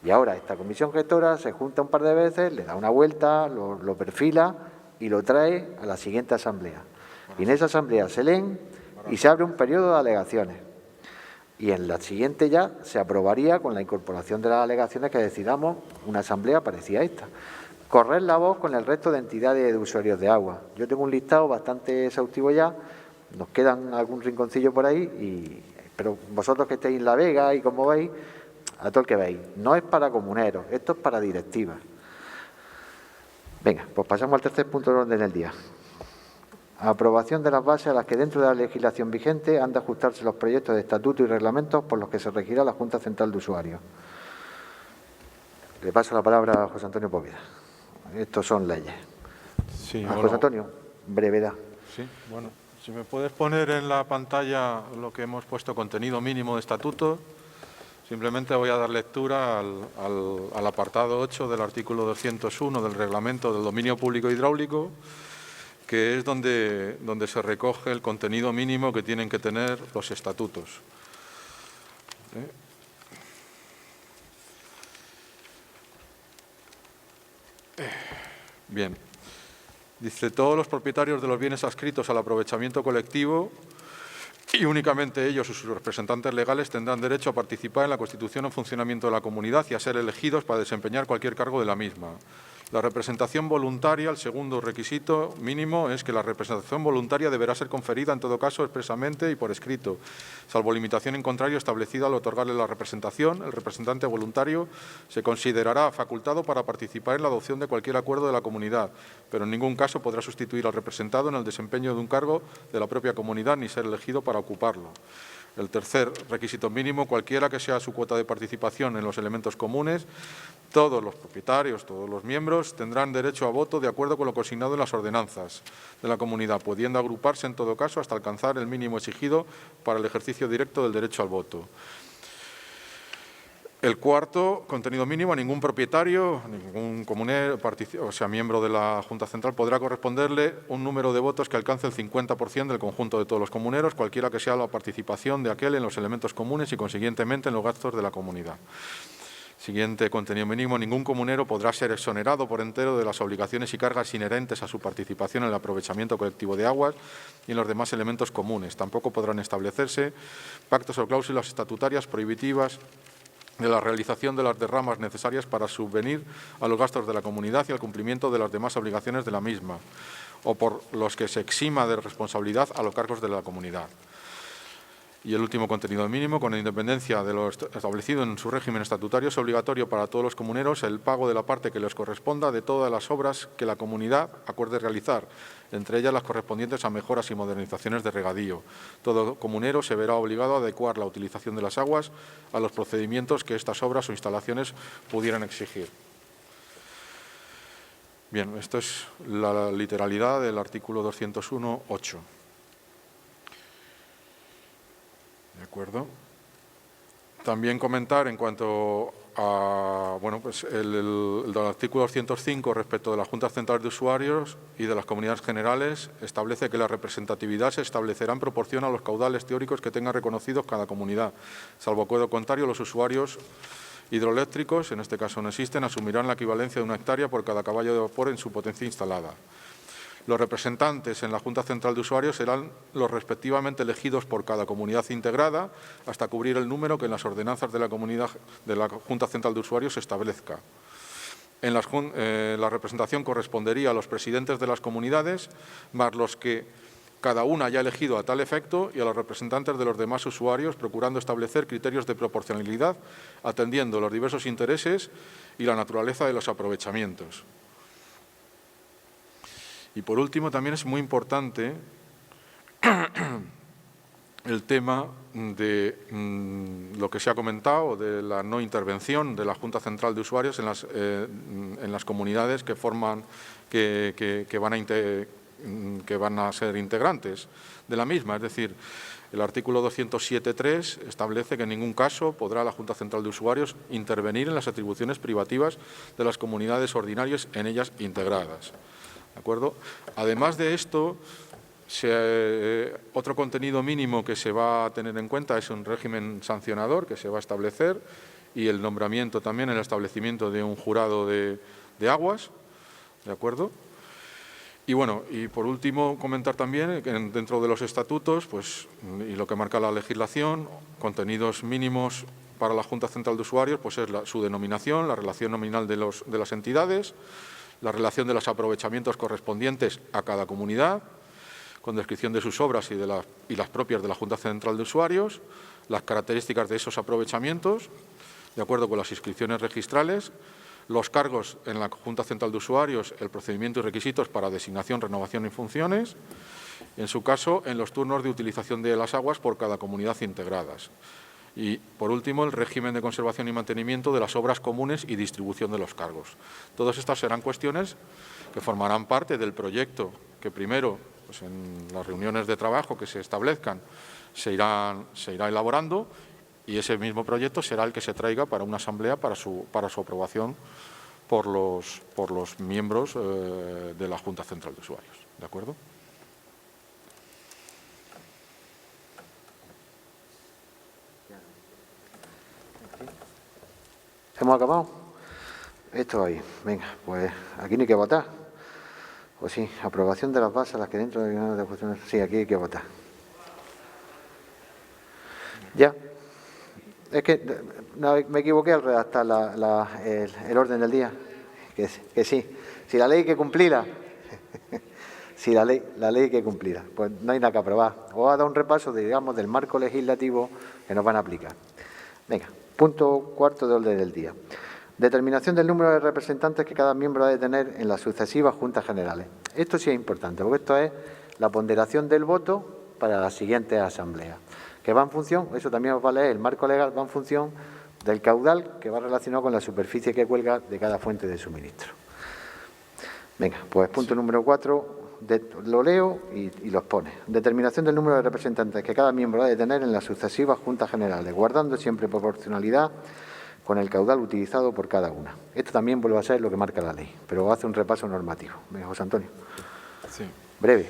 Y ahora esta comisión gestora se junta un par de veces, le da una vuelta, lo perfila y lo trae a la siguiente asamblea. Y en esa asamblea se leen y se abre un periodo de alegaciones. Y en la siguiente ya se aprobaría con la incorporación de las alegaciones que decidamos una asamblea parecida a esta. Correr la voz con el resto de entidades de usuarios de agua. Yo tengo un listado bastante exhaustivo ya, nos quedan algún rinconcillo por ahí, pero vosotros que estéis en La Vega y como veis, a todo el que veis, no es para comuneros, esto es para directivas. Venga, pues pasamos al tercer punto del orden del día. Aprobación de las bases a las que dentro de la legislación vigente han de ajustarse los proyectos de estatuto y reglamentos por los que se regirá la Junta Central de Usuarios. Le paso la palabra a José Antonio Poveda. Estos son leyes. sí, José Antonio, brevedad. Sí, bueno, si me puedes poner en la pantalla lo que hemos puesto, contenido mínimo de estatuto. Simplemente voy a dar lectura al apartado 8 del artículo 201 del Reglamento del Dominio Público Hidráulico, que es donde se recoge el contenido mínimo que tienen que tener los estatutos. Bien. Dice, todos los propietarios de los bienes adscritos al aprovechamiento colectivo y únicamente ellos o sus representantes legales tendrán derecho a participar en la constitución o funcionamiento de la comunidad y a ser elegidos para desempeñar cualquier cargo de la misma. La representación voluntaria, el segundo requisito mínimo, es que la representación voluntaria deberá ser conferida en todo caso expresamente y por escrito, salvo limitación en contrario establecida al otorgarle la representación. El representante voluntario se considerará facultado para participar en la adopción de cualquier acuerdo de la comunidad, pero en ningún caso podrá sustituir al representado en el desempeño de un cargo de la propia comunidad ni ser elegido para ocuparlo. El tercer requisito mínimo, cualquiera que sea su cuota de participación en los elementos comunes, todos los propietarios, todos los miembros tendrán derecho a voto de acuerdo con lo consignado en las ordenanzas de la comunidad, pudiendo agruparse en todo caso hasta alcanzar el mínimo exigido para el ejercicio directo del derecho al voto. El cuarto, contenido mínimo, a ningún propietario, ningún comunero, o sea, miembro de la Junta Central, podrá corresponderle un número de votos que alcance el 50% del conjunto de todos los comuneros, cualquiera que sea la participación de aquel en los elementos comunes y, consiguientemente, en los gastos de la comunidad. Siguiente contenido mínimo. Ningún comunero podrá ser exonerado por entero de las obligaciones y cargas inherentes a su participación en el aprovechamiento colectivo de aguas y en los demás elementos comunes. Tampoco podrán establecerse pactos o cláusulas estatutarias prohibitivas de la realización de las derramas necesarias para subvenir a los gastos de la comunidad y al cumplimiento de las demás obligaciones de la misma, o por los que se exima de responsabilidad a los cargos de la comunidad. Y el último contenido mínimo, con independencia de lo establecido en su régimen estatutario, es obligatorio para todos los comuneros el pago de la parte que les corresponda de todas las obras que la comunidad acuerde realizar, entre ellas las correspondientes a mejoras y modernizaciones de regadío. Todo comunero se verá obligado a adecuar la utilización de las aguas a los procedimientos que estas obras o instalaciones pudieran exigir. Bien, esto es la literalidad del artículo 201.8. ¿De acuerdo? También comentar en cuanto a el artículo 205 respecto de las Juntas Centrales de Usuarios y de las Comunidades Generales establece que la representatividad se establecerá en proporción a los caudales teóricos que tenga reconocidos cada comunidad. Salvo acuerdo contrario, los usuarios hidroeléctricos, en este caso no existen, asumirán la equivalencia de 1 hectárea por cada caballo de vapor en su potencia instalada. Los representantes en la Junta Central de Usuarios serán los respectivamente elegidos por cada comunidad integrada hasta cubrir el número que en las ordenanzas de la Junta Central de Usuarios se establezca. La representación correspondería a los presidentes de las comunidades, más los que cada una haya elegido a tal efecto, y a los representantes de los demás usuarios, procurando establecer criterios de proporcionalidad, atendiendo los diversos intereses y la naturaleza de los aprovechamientos. Y por último, también es muy importante el tema de lo que se ha comentado, de la no intervención de la Junta Central de Usuarios en las comunidades que forman, que van a ser integrantes de la misma. Es decir, el artículo 207.3 establece que en ningún caso podrá la Junta Central de Usuarios intervenir en las atribuciones privativas de las comunidades ordinarias en ellas integradas. ¿De acuerdo? Además de esto, otro contenido mínimo que se va a tener en cuenta es un régimen sancionador que se va a establecer y el nombramiento también, el establecimiento de un jurado de aguas. ¿De acuerdo? Y bueno, y por último comentar también que dentro de los estatutos, pues, y lo que marca la legislación, contenidos mínimos para la Junta Central de Usuarios, pues es su denominación, la relación nominal de las entidades, la relación de los aprovechamientos correspondientes a cada comunidad, con descripción de sus obras y las propias de la Junta Central de Usuarios, las características de esos aprovechamientos, de acuerdo con las inscripciones registrales, los cargos en la Junta Central de Usuarios, el procedimiento y requisitos para designación, renovación y funciones, en su caso, en los turnos de utilización de las aguas por cada comunidad integradas. Y, por último, el régimen de conservación y mantenimiento de las obras comunes y distribución de los cargos. Todas estas serán cuestiones que formarán parte del proyecto que primero, pues en las reuniones de trabajo que se establezcan, se irá elaborando, y ese mismo proyecto será el que se traiga para una asamblea para su aprobación por los miembros de la Junta Central de Usuarios. ¿De acuerdo? ¿Hemos acabado? Esto ahí. Venga, pues aquí no hay que votar. Pues sí, aprobación de las bases, las que dentro de cuestiones. Sí, aquí hay que votar. Ya. Es que no, me equivoqué al redactar el orden del día. Que sí. Si la ley hay que cumplirla. Si la ley hay que cumplirla. Pues no hay nada que aprobar. Os ha dado un repaso, digamos, del marco legislativo que nos van a aplicar. Venga. Punto cuarto de orden del día. Determinación del número de representantes que cada miembro ha de tener en las sucesivas juntas generales. Esto sí es importante, porque esto es la ponderación del voto para las siguientes asambleas. Que va en función, eso también os va a leer, el marco legal va en función del caudal que va relacionado con la superficie que cuelga de cada fuente de suministro. Venga, pues punto número 4, lo leo y los pone. Determinación del número de representantes que cada miembro ha de tener en las sucesivas juntas generales, guardando siempre proporcionalidad con el caudal utilizado por cada una. Esto también vuelve a ser lo que marca la ley, pero hace un repaso normativo. Venga, José Antonio. Sí. Breve.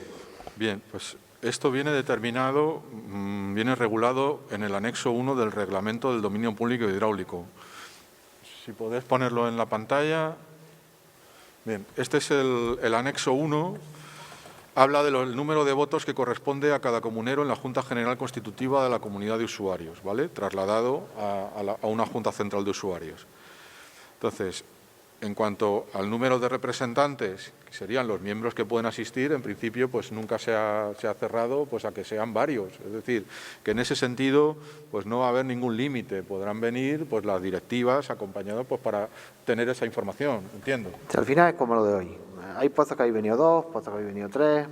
Bien, pues esto viene determinado, viene regulado en el anexo 1 del Reglamento del Dominio Público Hidráulico. Si podés ponerlo en la pantalla. Bien, este es el anexo 1. Habla del número de votos que corresponde a cada comunero en la Junta General Constitutiva de la Comunidad de Usuarios, ¿vale? Trasladado a una Junta Central de Usuarios. Entonces, en cuanto al número de representantes, que serían los miembros que pueden asistir, en principio pues nunca se ha cerrado pues a que sean varios. Es decir, que en ese sentido pues no va a haber ningún límite. Podrán venir pues las directivas acompañadas pues para tener esa información, entiendo. O sea, al final es como lo de hoy. Hay pozos que habéis venido 2, pozos que habéis venido 3.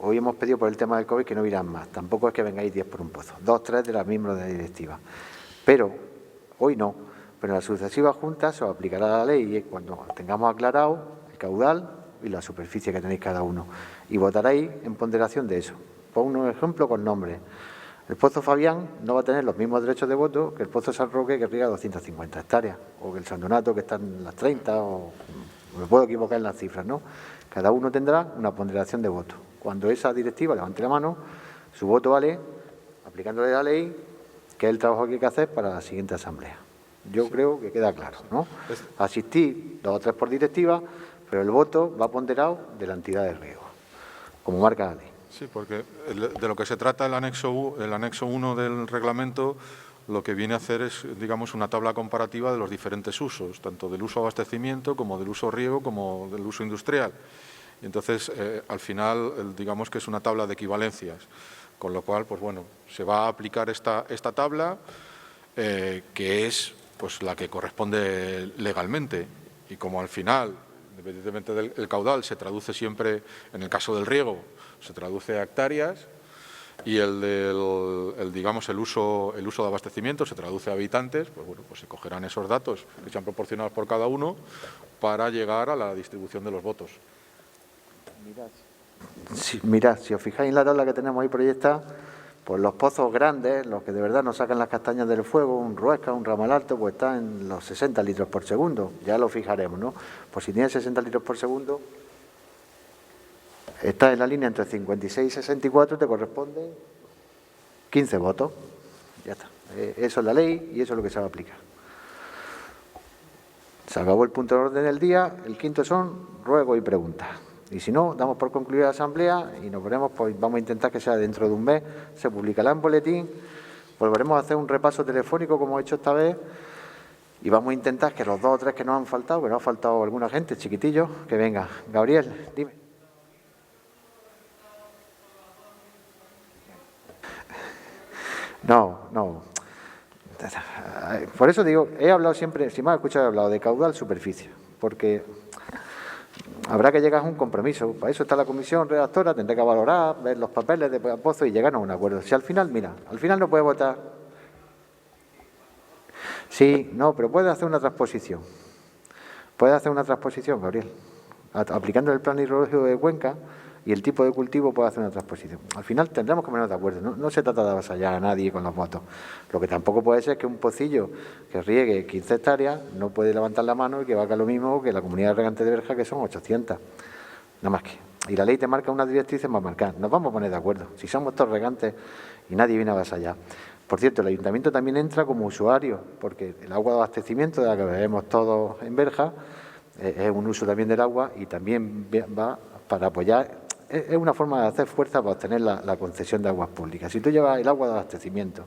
Hoy hemos pedido por el tema del COVID que no irán más. Tampoco es que vengáis 10 por un pozo. 2, 3 de los miembros de la directiva. Pero hoy no. Pero en las sucesivas juntas se os aplicará la ley y cuando tengamos aclarado el caudal y la superficie que tenéis cada uno. Y votaréis en ponderación de eso. Pongo un ejemplo con nombres. El Pozo Fabián no va a tener los mismos derechos de voto que el Pozo San Roque, que riega 250 hectáreas, o que el San Donato, que está en las 30, o me puedo equivocar en las cifras, ¿no? Cada uno tendrá una ponderación de voto. Cuando esa directiva levante la mano, su voto vale, aplicándole la ley, que es el trabajo que hay que hacer para la siguiente asamblea. Yo creo que queda claro, ¿no? Asistir 2 o 3 por directiva, pero el voto va ponderado de la entidad de riego, como marca la ley. Sí, porque de lo que se trata el anexo 1 del reglamento, lo que viene a hacer es, digamos, una tabla comparativa de los diferentes usos, tanto del uso abastecimiento como del uso riego como del uso industrial. Y entonces, al final, digamos que es una tabla de equivalencias, con lo cual, pues bueno, se va a aplicar esta tabla, que es pues la que corresponde legalmente. Y como al final, independientemente del caudal, se traduce siempre, en el caso del riego, se traduce a hectáreas, y digamos, el uso de abastecimiento se traduce a habitantes, pues bueno, pues se cogerán esos datos que sean proporcionados por cada uno para llegar a la distribución de los votos. Mirad, si os fijáis en la tabla que tenemos ahí proyectada, pues los pozos grandes, los que de verdad nos sacan las castañas del fuego, un Ruesca, un Ramal Alto, pues está en los 60 litros por segundo, ya lo fijaremos, ¿no? Pues si tiene 60 litros por segundo, está en la línea entre 56 y 64, te corresponde 15 votos. Ya está. Eso es la ley y eso es lo que se va a aplicar. Se acabó el punto de orden del día. El quinto son ruegos y preguntas. Y si no, damos por concluida la asamblea y nos veremos, pues vamos a intentar que sea dentro de un mes. Se publicará en boletín. Volveremos a hacer un repaso telefónico como he hecho esta vez. Y vamos a intentar que los 2 o 3 que nos han faltado, que nos ha faltado alguna gente, chiquitillos, que venga. Gabriel, dime. No. Por eso digo, he hablado siempre, si me has escuchado, he hablado de caudal, superficie, porque habrá que llegar a un compromiso. Para eso está la comisión redactora, tendrá que valorar, ver los papeles de Pozo y llegar a un acuerdo. Si al final, mira, al final no puede votar. Sí, no, pero puede hacer una transposición. Puede hacer una transposición, Gabriel. Aplicando el plan hidrológico de Cuenca y el tipo de cultivo puede hacer una transposición. Al final tendremos que ponernos de acuerdo. No se trata de avasallar a nadie con los votos. Lo que tampoco puede ser que un pocillo que riegue 15 hectáreas no puede levantar la mano y que valga lo mismo que la comunidad de regantes de Berja, que son 800. Nada más que. Y la ley te marca unas directrices para marcar. Nos vamos a poner de acuerdo. Si somos todos regantes y nadie viene a avasallar. Por cierto, el ayuntamiento también entra como usuario, porque el agua de abastecimiento de la que bebemos todos en Berja es un uso también del agua y también va para apoyar. Es una forma de hacer fuerza para obtener la concesión de aguas públicas. Si tú llevas el agua de abastecimiento,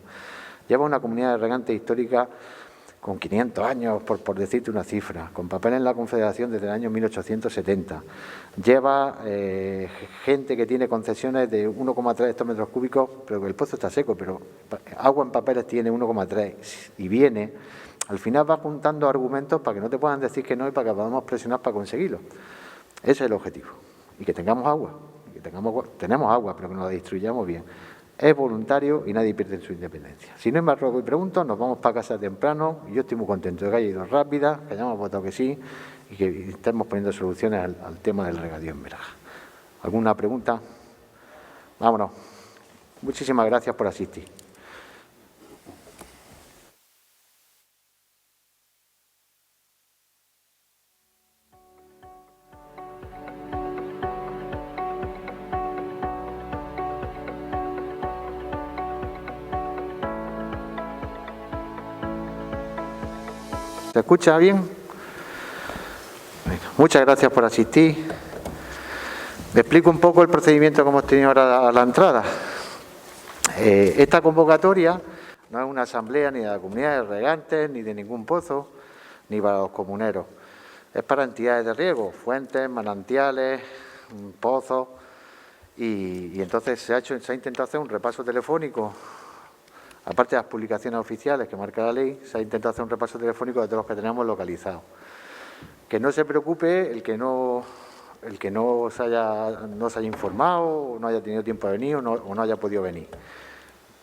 llevas una comunidad de regantes histórica con 500 años, por decirte una cifra, con papel en la Confederación desde el año 1870, lleva gente que tiene concesiones de 1,3 hectómetros cúbicos, pero que el pozo está seco, pero agua en papeles tiene 1,3 y viene, al final va apuntando argumentos para que no te puedan decir que no y para que podamos presionar para conseguirlo. Ese es el objetivo, y que tengamos agua. Tenemos agua, pero que nos la distribuyamos bien. Es voluntario y nadie pierde su independencia. Si no hay más ruegos y preguntas, nos vamos para casa temprano. Y yo estoy muy contento de que haya ido rápida, que hayamos votado que sí y que estemos poniendo soluciones al tema del regadío en Berja. ¿Alguna pregunta? Vámonos. Muchísimas gracias por asistir. ¿Se escucha bien? Venga, muchas gracias por asistir. Le explico un poco el procedimiento que hemos tenido ahora a la entrada. Esta convocatoria no es una asamblea ni de la comunidad de regantes, ni de ningún pozo, ni para los comuneros. Es para entidades de riego, fuentes, manantiales, pozos. Y entonces se ha intentado hacer un repaso telefónico, aparte de las publicaciones oficiales que marca la ley, se ha intentado hacer un repaso telefónico de todos los que tenemos localizados. Que no se preocupe el que no se haya informado, o no haya tenido tiempo de venir o no haya podido venir.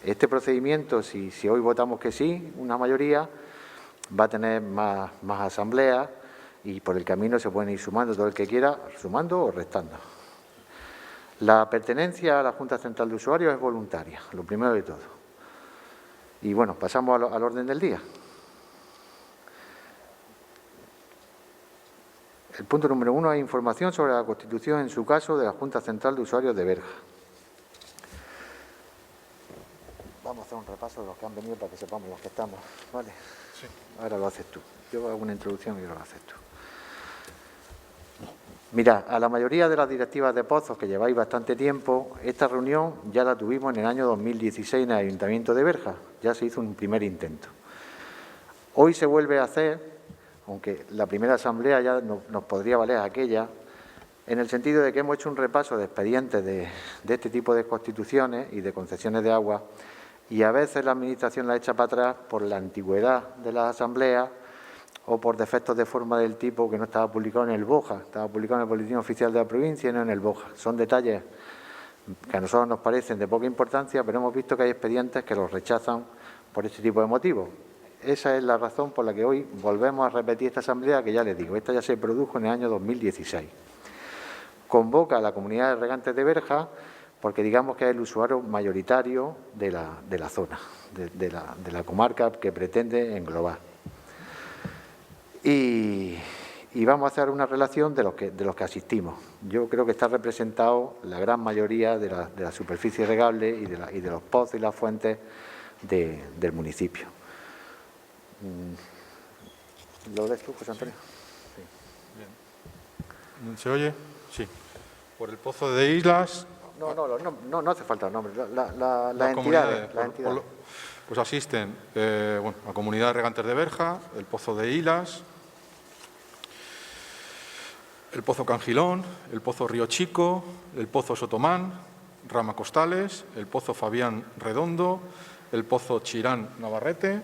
Este procedimiento, si hoy votamos que sí, una mayoría, va a tener más asambleas y por el camino se pueden ir sumando todo el que quiera, sumando o restando. La pertenencia a la Junta Central de Usuarios es voluntaria, lo primero de todo. Y bueno, pasamos al orden del día. El punto número 1 es información sobre la constitución, en su caso, de la Junta Central de Usuarios de Berja. Vamos a hacer un repaso de los que han venido para que sepamos los que estamos, ¿vale? Sí. Ahora lo haces tú. Yo hago una introducción y lo haces tú. Mira, a la mayoría de las directivas de pozos que lleváis bastante tiempo, esta reunión ya la tuvimos en el año 2016 en el Ayuntamiento de Berja. Ya se hizo un primer intento. Hoy se vuelve a hacer, aunque la primera asamblea ya nos podría valer aquella, en el sentido de que hemos hecho un repaso de expedientes de este tipo de constituciones y de concesiones de agua, y a veces la Administración la echa para atrás por la antigüedad de las asambleas o por defectos de forma del tipo que no estaba publicado en el BOJA, estaba publicado en el Boletín Oficial de la Provincia y no en el BOJA. Son detalles que a nosotros nos parecen de poca importancia, pero hemos visto que hay expedientes que los rechazan por este tipo de motivos. Esa es la razón por la que hoy volvemos a repetir esta asamblea, que ya les digo, esta ya se produjo en el año 2016. Convoca a la comunidad de regantes de Berja porque digamos que es el usuario mayoritario de la zona, de la comarca que pretende englobar. Y vamos a hacer una relación de los que asistimos. Yo creo que está representado la gran mayoría de la superficie regable y de los pozos y las fuentes del municipio. ¿Lo lees tú, José Antonio? Sí. Bien. ¿Se oye? Sí. Por el pozo de Islas. No hace falta el nombre. Las entidades. Pues asisten la Comunidad de Regantes de Berja, el Pozo de Islas, el Pozo Cangilón, el Pozo Río Chico, el Pozo Sotomán, Rama Costales, el Pozo Fabián Redondo, el Pozo Chirán Navarrete,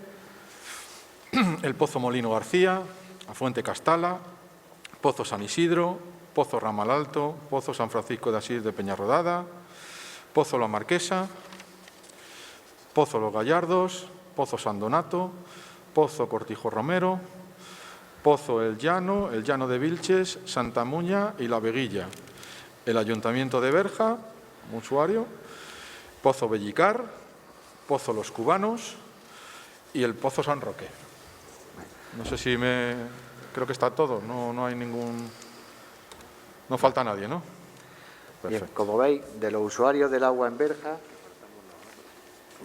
el Pozo Molino García, la Fuente Castala, Pozo San Isidro, Pozo Ramal Alto, Pozo San Francisco de Asís de Peñarrodada, Pozo La Marquesa, Pozo Los Gallardos, Pozo San Donato, Pozo Cortijo Romero, Pozo El Llano de Vilches, Santa Muña y La Veguilla, el Ayuntamiento de Berja, usuario, Pozo Bellicar, Pozo Los Cubanos y el Pozo San Roque. No sé si creo que está todo, no hay ningún... No falta nadie, ¿no? Bien, como veis, de los usuarios del agua en Berja...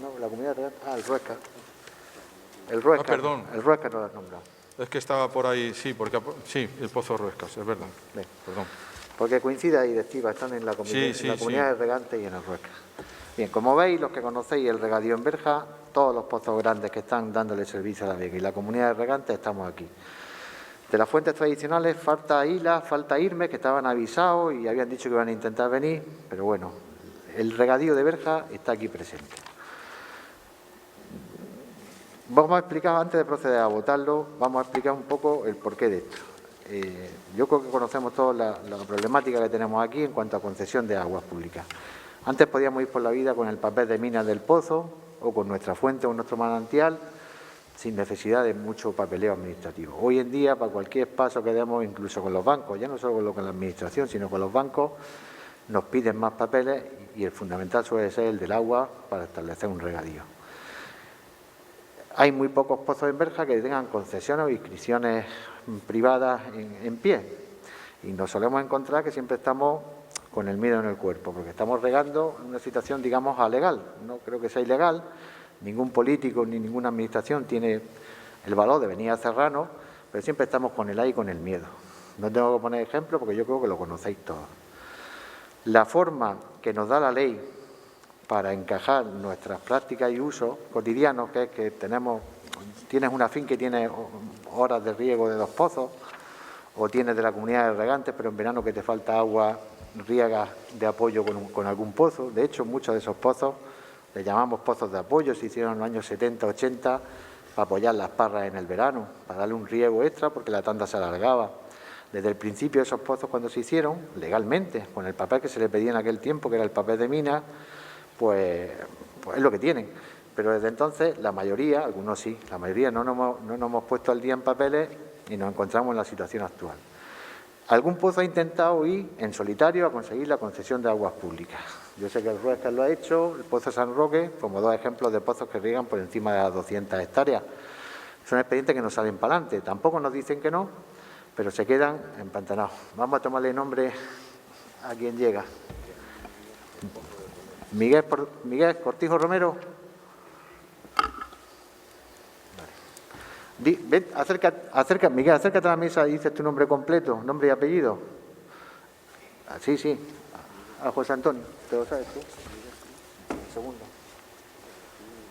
No, la comunidad real... el Ruesca. Perdón. El Ruesca no lo has nombrado. Es que estaba por ahí, sí, el Pozo Ruescas, es verdad. Bien. Perdón. Porque coincide ahí, directiva, están en la comunidad de regantes y en el Ruesca. Bien, como veis, los que conocéis el regadío en Berja, todos los pozos grandes que están dándole servicio a la Vega y la comunidad de regantes estamos aquí. De las fuentes tradicionales falta Isla, falta Irme, que estaban avisados y habían dicho que iban a intentar venir, pero bueno, el regadío de Berja está aquí presente. Vamos a explicar, antes de proceder a votarlo, vamos a explicar un poco el porqué de esto. Yo creo que conocemos todos la problemática que tenemos aquí en cuanto a concesión de aguas públicas. Antes podíamos ir por la vida con el papel de minas del pozo o con nuestra fuente o nuestro manantial, sin necesidad de mucho papeleo administrativo. Hoy en día, para cualquier paso que demos, incluso con los bancos, ya no solo con la administración, sino con los bancos, nos piden más papeles y el fundamental suele ser el del agua para establecer un regadío. Hay muy pocos pozos en Berja que tengan concesiones o inscripciones privadas en pie y nos solemos encontrar que siempre estamos con el miedo en el cuerpo, porque estamos regando en una situación, digamos, alegal. No creo que sea ilegal, ningún político ni ninguna administración tiene el valor de venir a cerrarnos, pero siempre estamos con el ay y con el miedo. No tengo que poner ejemplo porque yo creo que lo conocéis todos. La forma que nos da la ley para encajar nuestras prácticas y usos cotidianos, que es que tienes una finca y tienes horas de riego de 2 pozos, o tienes de la comunidad de regantes, pero en verano que te falta agua, riegas de apoyo con algún pozo. De hecho, muchos de esos pozos les llamamos pozos de apoyo, se hicieron en los años 70, 80, para apoyar las parras en el verano, para darle un riego extra porque la tanda se alargaba. Desde el principio esos pozos, cuando se hicieron, legalmente, con el papel que se le pedía en aquel tiempo, que era el papel de mina, pues es lo que tienen. Pero desde entonces, la mayoría, algunos sí, la mayoría no nos hemos puesto al día en papeles y nos encontramos en la situación actual. Algún pozo ha intentado ir en solitario a conseguir la concesión de aguas públicas. Yo sé que el Ruescas lo ha hecho, el Pozo San Roque, como 2 ejemplos de pozos que riegan por encima de las 200 hectáreas. Son expedientes que no salen para adelante. Tampoco nos dicen que no, pero se quedan empantanados. Vamos a tomarle nombre a quien llega. Miguel Cortijo Romero. Ven, Miguel, acércate a la mesa y dices tu nombre completo, nombre y apellido. Sí. A José Antonio, ¿te lo sabes tú? Un segundo.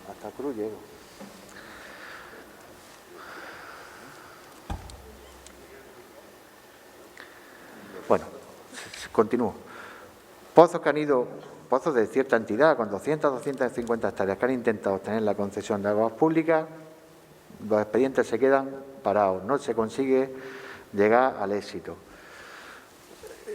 Hasta Cruz llego. Bueno, continúo. Pozos de cierta entidad, con 200, 250 hectáreas, que han intentado obtener la concesión de aguas públicas, los expedientes se quedan parados, no se consigue llegar al éxito.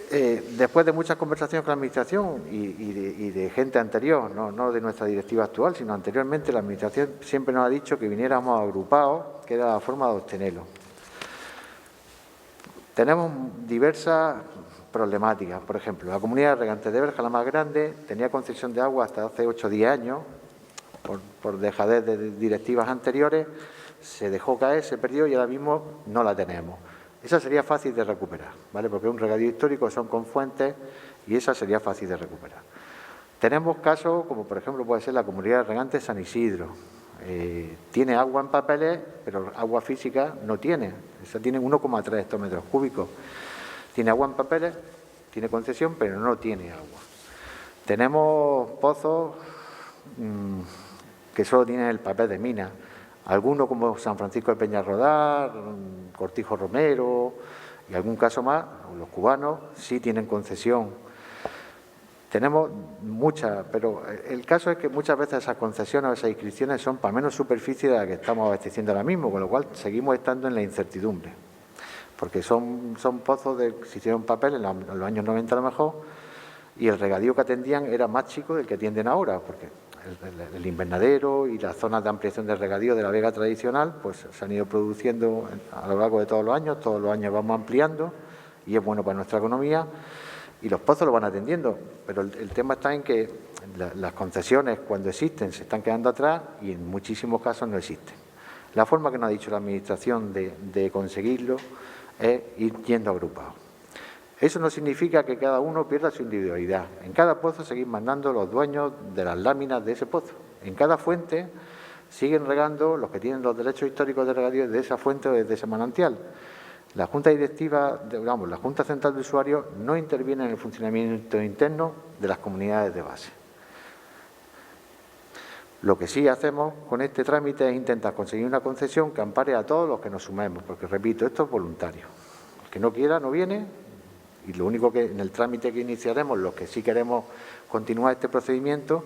Después de muchas conversaciones con la Administración y de gente anterior, no de nuestra directiva actual, sino anteriormente, la Administración siempre nos ha dicho que viniéramos agrupados, que era la forma de obtenerlo. Tenemos diversas problemáticas. Por ejemplo, la comunidad de regantes de Berja, la más grande, tenía concesión de agua hasta hace 8 o 10 años, por dejadez de directivas anteriores, se dejó caer, se perdió y ahora mismo no la tenemos. Esa sería fácil de recuperar, ¿vale? Porque es un regadío histórico, son con fuentes y esa sería fácil de recuperar. Tenemos casos como, por ejemplo, puede ser la comunidad de regantes San Isidro. Tiene agua en papeles, pero agua física no tiene. Esa tiene 1,3 hectómetros cúbicos. Tiene agua en papeles, tiene concesión, pero no tiene agua. Tenemos pozos que solo tienen el papel de mina. Algunos como San Francisco de Peñarrodar, Cortijo Romero y algún caso más, los cubanos sí tienen concesión. Tenemos muchas, pero el caso es que muchas veces esas concesiones o esas inscripciones son para menos superficie de la que estamos abasteciendo ahora mismo, con lo cual seguimos estando en la incertidumbre. Porque son pozos que se hicieron papel en los años 90 a lo mejor, y el regadío que atendían era más chico del que atienden ahora, porque el invernadero y las zonas de ampliación del regadío de la vega tradicional pues se han ido produciendo a lo largo de todos los años vamos ampliando y es bueno para nuestra economía y los pozos lo van atendiendo, pero el tema está en que las concesiones cuando existen se están quedando atrás y en muchísimos casos no existen. La forma que nos ha dicho la Administración de conseguirlo es ir yendo agrupados. Eso no significa que cada uno pierda su individualidad. En cada pozo seguir mandando los dueños de las láminas de ese pozo. En cada fuente siguen regando los que tienen los derechos históricos de regadío de esa fuente o de ese manantial. La Junta Directiva, la Junta Central de Usuarios no interviene en el funcionamiento interno de las comunidades de base. Lo que sí hacemos con este trámite es intentar conseguir una concesión que ampare a todos los que nos sumemos, porque repito, esto es voluntario. El que no quiera no viene. Y lo único que en el trámite que iniciaremos, los que sí queremos continuar este procedimiento,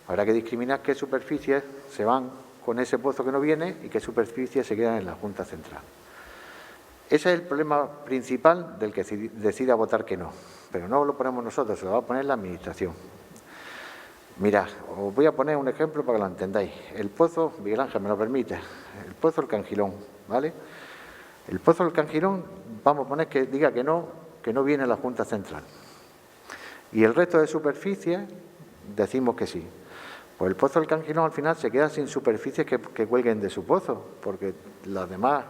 habrá que discriminar qué superficies se van con ese pozo que no viene y qué superficies se quedan en la Junta Central. Ese es el problema principal del que decida votar que no. Pero no lo ponemos nosotros, se lo va a poner la Administración. Mirad, os voy a poner un ejemplo para que lo entendáis. El pozo, Miguel Ángel, me lo permite, el pozo del Cangilón, ¿vale? El pozo del Cangilón, vamos a poner que diga que no viene la Junta Central. Y el resto de superficies decimos que sí. Pues el pozo del Cangilón al final se queda sin superficies que cuelguen de su pozo, porque las demás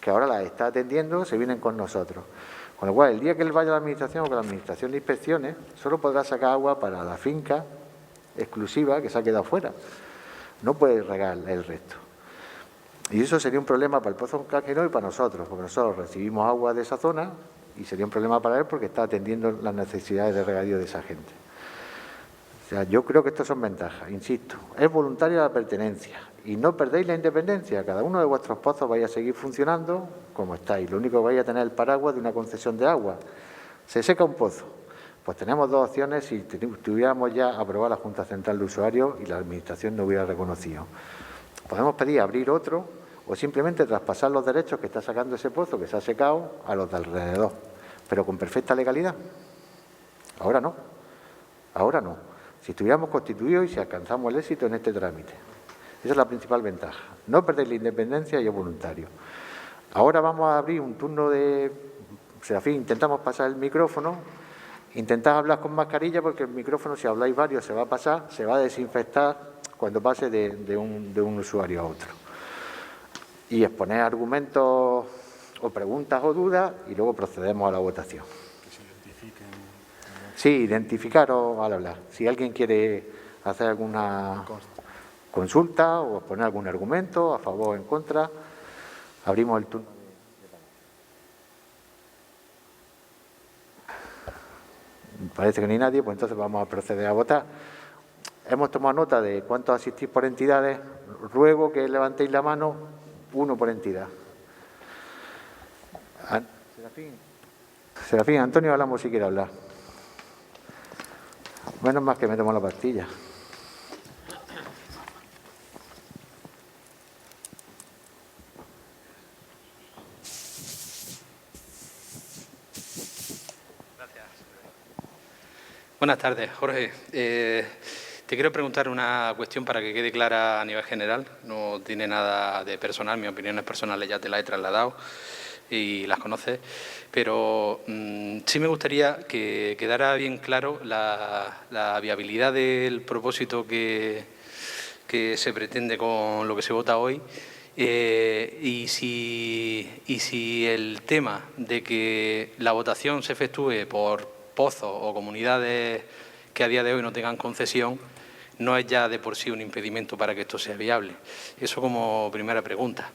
que ahora las está atendiendo se vienen con nosotros. Con lo cual, el día que él vaya a la Administración o que la Administración de inspecciones, solo podrá sacar agua para la finca exclusiva que se ha quedado fuera. No puede regar el resto. Y eso sería un problema para el Pozo Cangilón y para nosotros, porque nosotros recibimos agua de esa zona y sería un problema para él porque está atendiendo las necesidades de regadío de esa gente. O sea, yo creo que estas son ventajas, insisto. Es voluntaria la pertenencia y no perdéis la independencia. Cada uno de vuestros pozos vais a seguir funcionando como estáis. Lo único que vais a tener es el paraguas de una concesión de agua. Se seca un pozo. Pues tenemos dos opciones si tuviéramos ya aprobada la Junta Central de Usuarios y la Administración no hubiera reconocido. Podemos pedir abrir otro o simplemente traspasar los derechos que está sacando ese pozo que se ha secado a los de alrededor, pero con perfecta legalidad. Ahora no. Ahora no. Si estuviéramos constituidos y si alcanzamos el éxito en este trámite. Esa es la principal ventaja. No perder la independencia y es voluntario. Ahora vamos a abrir un turno de... Serafín, intentamos pasar el micrófono. Intentad hablar con mascarilla porque el micrófono, si habláis varios, se va a pasar, se va a desinfectar cuando pase de un usuario a otro. Y exponer argumentos o preguntas o dudas y luego procedemos a la votación. Sí, identificaros al hablar. Si alguien quiere hacer alguna consulta o exponer algún argumento a favor o en contra, abrimos el turno. Parece que no hay nadie, pues entonces vamos a proceder a votar. Hemos tomado nota de cuántos asistís por entidades. Ruego que levantéis la mano, uno por entidad. Serafín, Antonio Álamo si quiere hablar. Menos mal que me tomo la pastilla. Gracias. Buenas tardes, Jorge. Te quiero preguntar una cuestión para que quede clara a nivel general. No tiene nada de personal, mis opiniones personales ya te las he trasladado y las conoces, pero sí me gustaría que quedara bien claro la viabilidad del propósito que se pretende con lo que se vota hoy y si el tema de que la votación se efectúe por pozos o comunidades que a día de hoy no tengan concesión no es ya de por sí un impedimento para que esto sea viable. Eso como primera pregunta.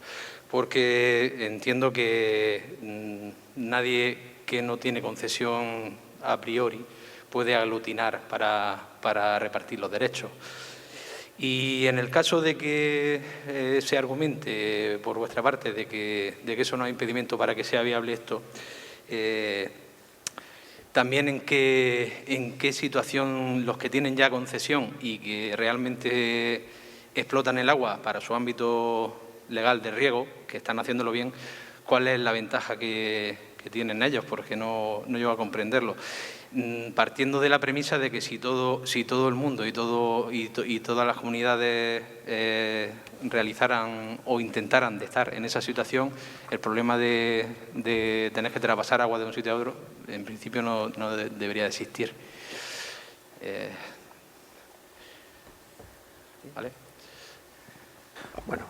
Porque entiendo que nadie que no tiene concesión a priori puede aglutinar para repartir los derechos. Y en el caso de que se argumente por vuestra parte de que eso no es impedimento para que sea viable esto, también en qué situación los que tienen ya concesión y que realmente explotan el agua para su ámbito legal de riego, que están haciéndolo bien, ¿cuál es la ventaja que tienen ellos? Porque no llego a comprenderlo. Partiendo de la premisa de que si todo el mundo y todas las comunidades realizaran o intentaran de estar en esa situación, el problema de tener que traspasar agua de un sitio a otro, en principio no debería de existir. ¿Vale? Bueno,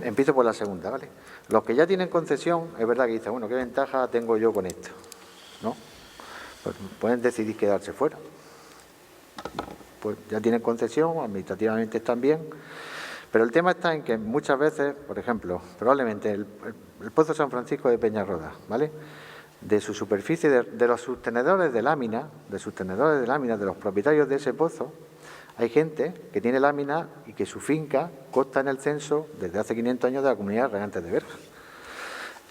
empiezo por la segunda, ¿vale? Los que ya tienen concesión, es verdad que dicen, bueno, ¿qué ventaja tengo yo con esto? ¿No? Pues pueden decidir quedarse fuera. Pues ya tienen concesión, administrativamente están bien, pero el tema está en que muchas veces, por ejemplo, probablemente el Pozo San Francisco de Peñarroda, ¿vale? De su superficie, de los sostenedores de lámina, de los propietarios de ese pozo, hay gente que tiene lámina y que su finca consta en el censo desde hace 500 años de la Comunidad de Regantes de Berja.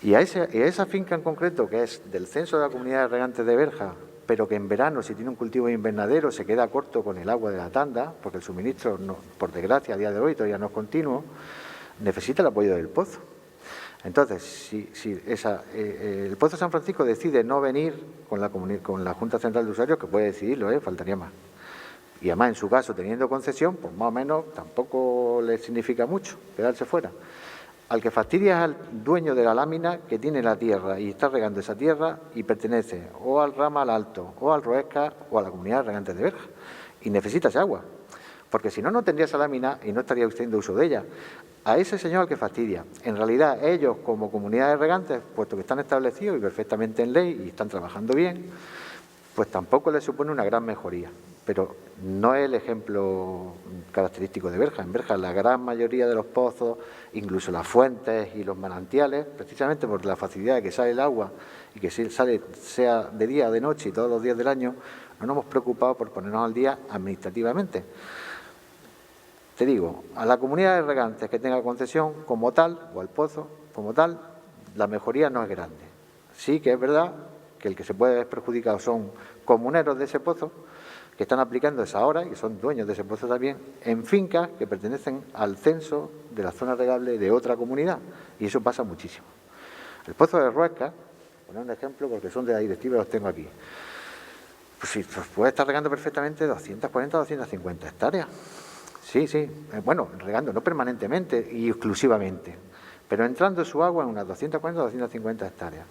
Y a esa finca en concreto, que es del censo de la Comunidad de Regantes de Berja, pero que en verano, si tiene un cultivo de invernadero, se queda corto con el agua de la tanda, porque el suministro, por desgracia, a día de hoy todavía no es continuo, necesita el apoyo del pozo. Entonces, si el Pozo San Francisco decide no venir con la Junta Central de Usuarios, que puede decidirlo, faltaría más. Y además, en su caso, teniendo concesión, pues más o menos tampoco le significa mucho quedarse fuera. Al que fastidia es al dueño de la lámina que tiene la tierra y está regando esa tierra y pertenece o al ramal alto, o al Roesca, o a la Comunidad de Regantes de Berja. Y necesita esa agua. Porque si no, no tendría esa lámina y no estaría haciendo uso de ella. A ese señor al que fastidia. En realidad, ellos como comunidad de regantes, puesto que están establecidos y perfectamente en ley y están trabajando bien, pues tampoco les supone una gran mejoría. pero no es el ejemplo característico de Berja. En Berja la gran mayoría de los pozos, incluso las fuentes y los manantiales, precisamente por la facilidad de que sale el agua y que sale sea de día o de noche y todos los días del año, no nos hemos preocupado por ponernos al día administrativamente. Te digo, a la comunidad de regantes que tenga concesión como tal, o al pozo como tal, la mejoría no es grande. Sí que es verdad que el que se puede ver perjudicado son comuneros de ese pozo, que están aplicando esa hora y que son dueños de ese pozo también, en fincas que pertenecen al censo de la zona regable de otra comunidad. Y eso pasa muchísimo. El pozo de Ruesca, poner un ejemplo porque son de la directiva y los tengo aquí, pues sí, pues puede estar regando perfectamente 240 o 250 hectáreas. Sí, bueno, regando no permanentemente y exclusivamente, pero entrando su agua en unas 240 o 250 hectáreas,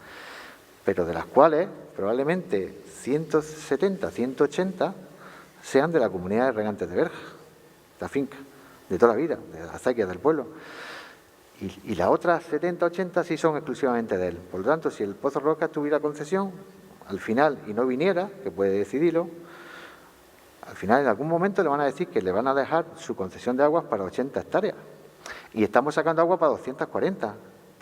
pero de las cuales probablemente 170, 180 sean de la comunidad de regantes de Berja, la finca, de toda la vida, de las acequias del pueblo. Y las otras 70, 80 sí son exclusivamente de él. Por lo tanto, si el Pozo Roca tuviera concesión, al final, y no viniera, que puede decidirlo, al final en algún momento le van a decir que le van a dejar su concesión de aguas para 80 hectáreas. Y estamos sacando agua para 240.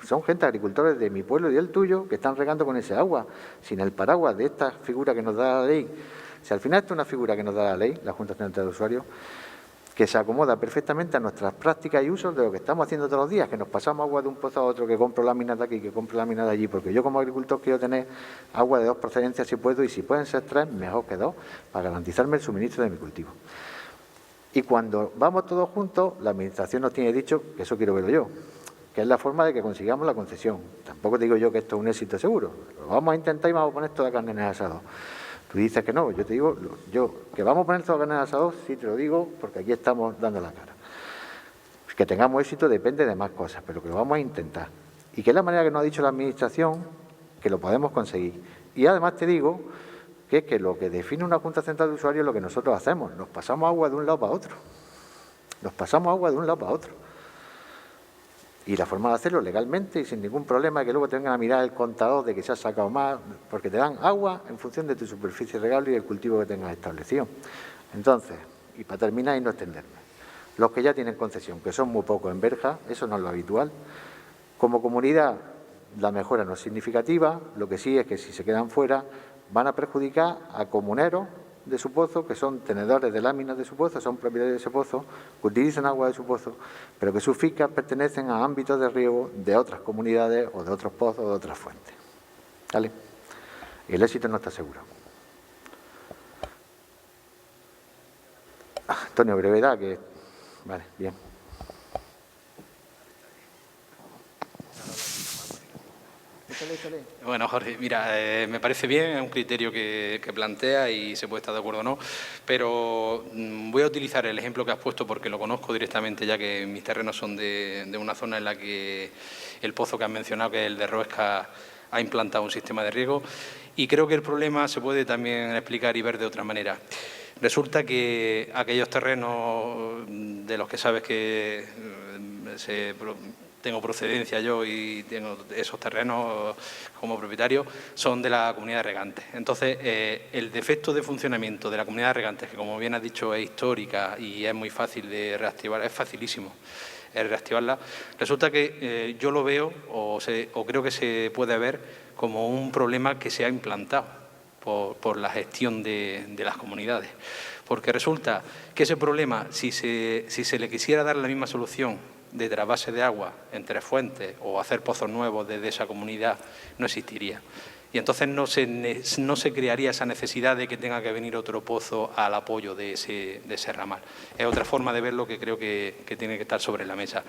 Son gente, agricultores de mi pueblo y del tuyo, que están regando con ese agua, sin el paraguas de esta figura que nos da la ley. Si al final esto es una figura que nos da la ley, la Junta Central de Usuarios, que se acomoda perfectamente a nuestras prácticas y usos de lo que estamos haciendo todos los días, que nos pasamos agua de un pozo a otro, que compro láminas de aquí, que compro láminas de allí, porque yo como agricultor quiero tener agua de 2 procedencias si puedo, y si pueden ser 3, mejor que 2, para garantizarme el suministro de mi cultivo. Y cuando vamos todos juntos, la Administración nos tiene dicho, que eso quiero verlo yo, que es la forma de que consigamos la concesión. Tampoco digo yo que esto es un éxito seguro, lo vamos a intentar y vamos a poner toda carne en el asado. Tú dices que no, yo te digo, que vamos a poner toda carne en el asado, sí te lo digo, porque aquí estamos dando la cara. Que tengamos éxito depende de más cosas, pero que lo vamos a intentar. Y que es la manera que nos ha dicho la Administración, que lo podemos conseguir. Y además te digo que es que lo que define una Junta Central de Usuarios es lo que nosotros hacemos. Nos pasamos agua de un lado para otro. Nos pasamos agua de un lado para otro. Y la forma de hacerlo legalmente y sin ningún problema, que luego te vengan a mirar el contador de que se ha sacado más, porque te dan agua en función de tu superficie regable y el cultivo que tengas establecido. Entonces, y para terminar y no extenderme, los que ya tienen concesión, que son muy pocos en Berja, eso no es lo habitual. Como comunidad, la mejora no es significativa, lo que sí es que si se quedan fuera, van a perjudicar a comuneros de su pozo, que son tenedores de láminas de su pozo, son propietarios de ese pozo, que utilizan agua de su pozo, pero que sus fincas pertenecen a ámbitos de riego de otras comunidades o de otros pozos o de otras fuentes. ¿Vale? Y el éxito no está seguro. Antonio, brevedad, que... Vale, bien. Bueno, Jorge, mira, me parece bien, es un criterio que plantea y se puede estar de acuerdo o no, pero voy a utilizar el ejemplo que has puesto porque lo conozco directamente, ya que mis terrenos son de una zona en la que el pozo que has mencionado, que es el de Ruesca, ha implantado un sistema de riego, y creo que el problema se puede también explicar y ver de otra manera. Resulta que aquellos terrenos de los que sabes que tengo procedencia yo y tengo esos terrenos como propietario, son de la comunidad de regantes. Entonces, el defecto de funcionamiento de la comunidad de regantes, que como bien has dicho es histórica y es muy fácil de reactivar, es facilísimo reactivarla, resulta que yo lo veo o creo que se puede ver como un problema que se ha implantado por la gestión de las comunidades. Porque resulta que ese problema, si se le quisiera dar la misma solución de trasvase de agua entre fuentes o hacer pozos nuevos desde esa comunidad, no existiría. Y entonces no se crearía esa necesidad de que tenga que venir otro pozo al apoyo de ese ramal. Es otra forma de verlo que creo que tiene que estar sobre la mesa.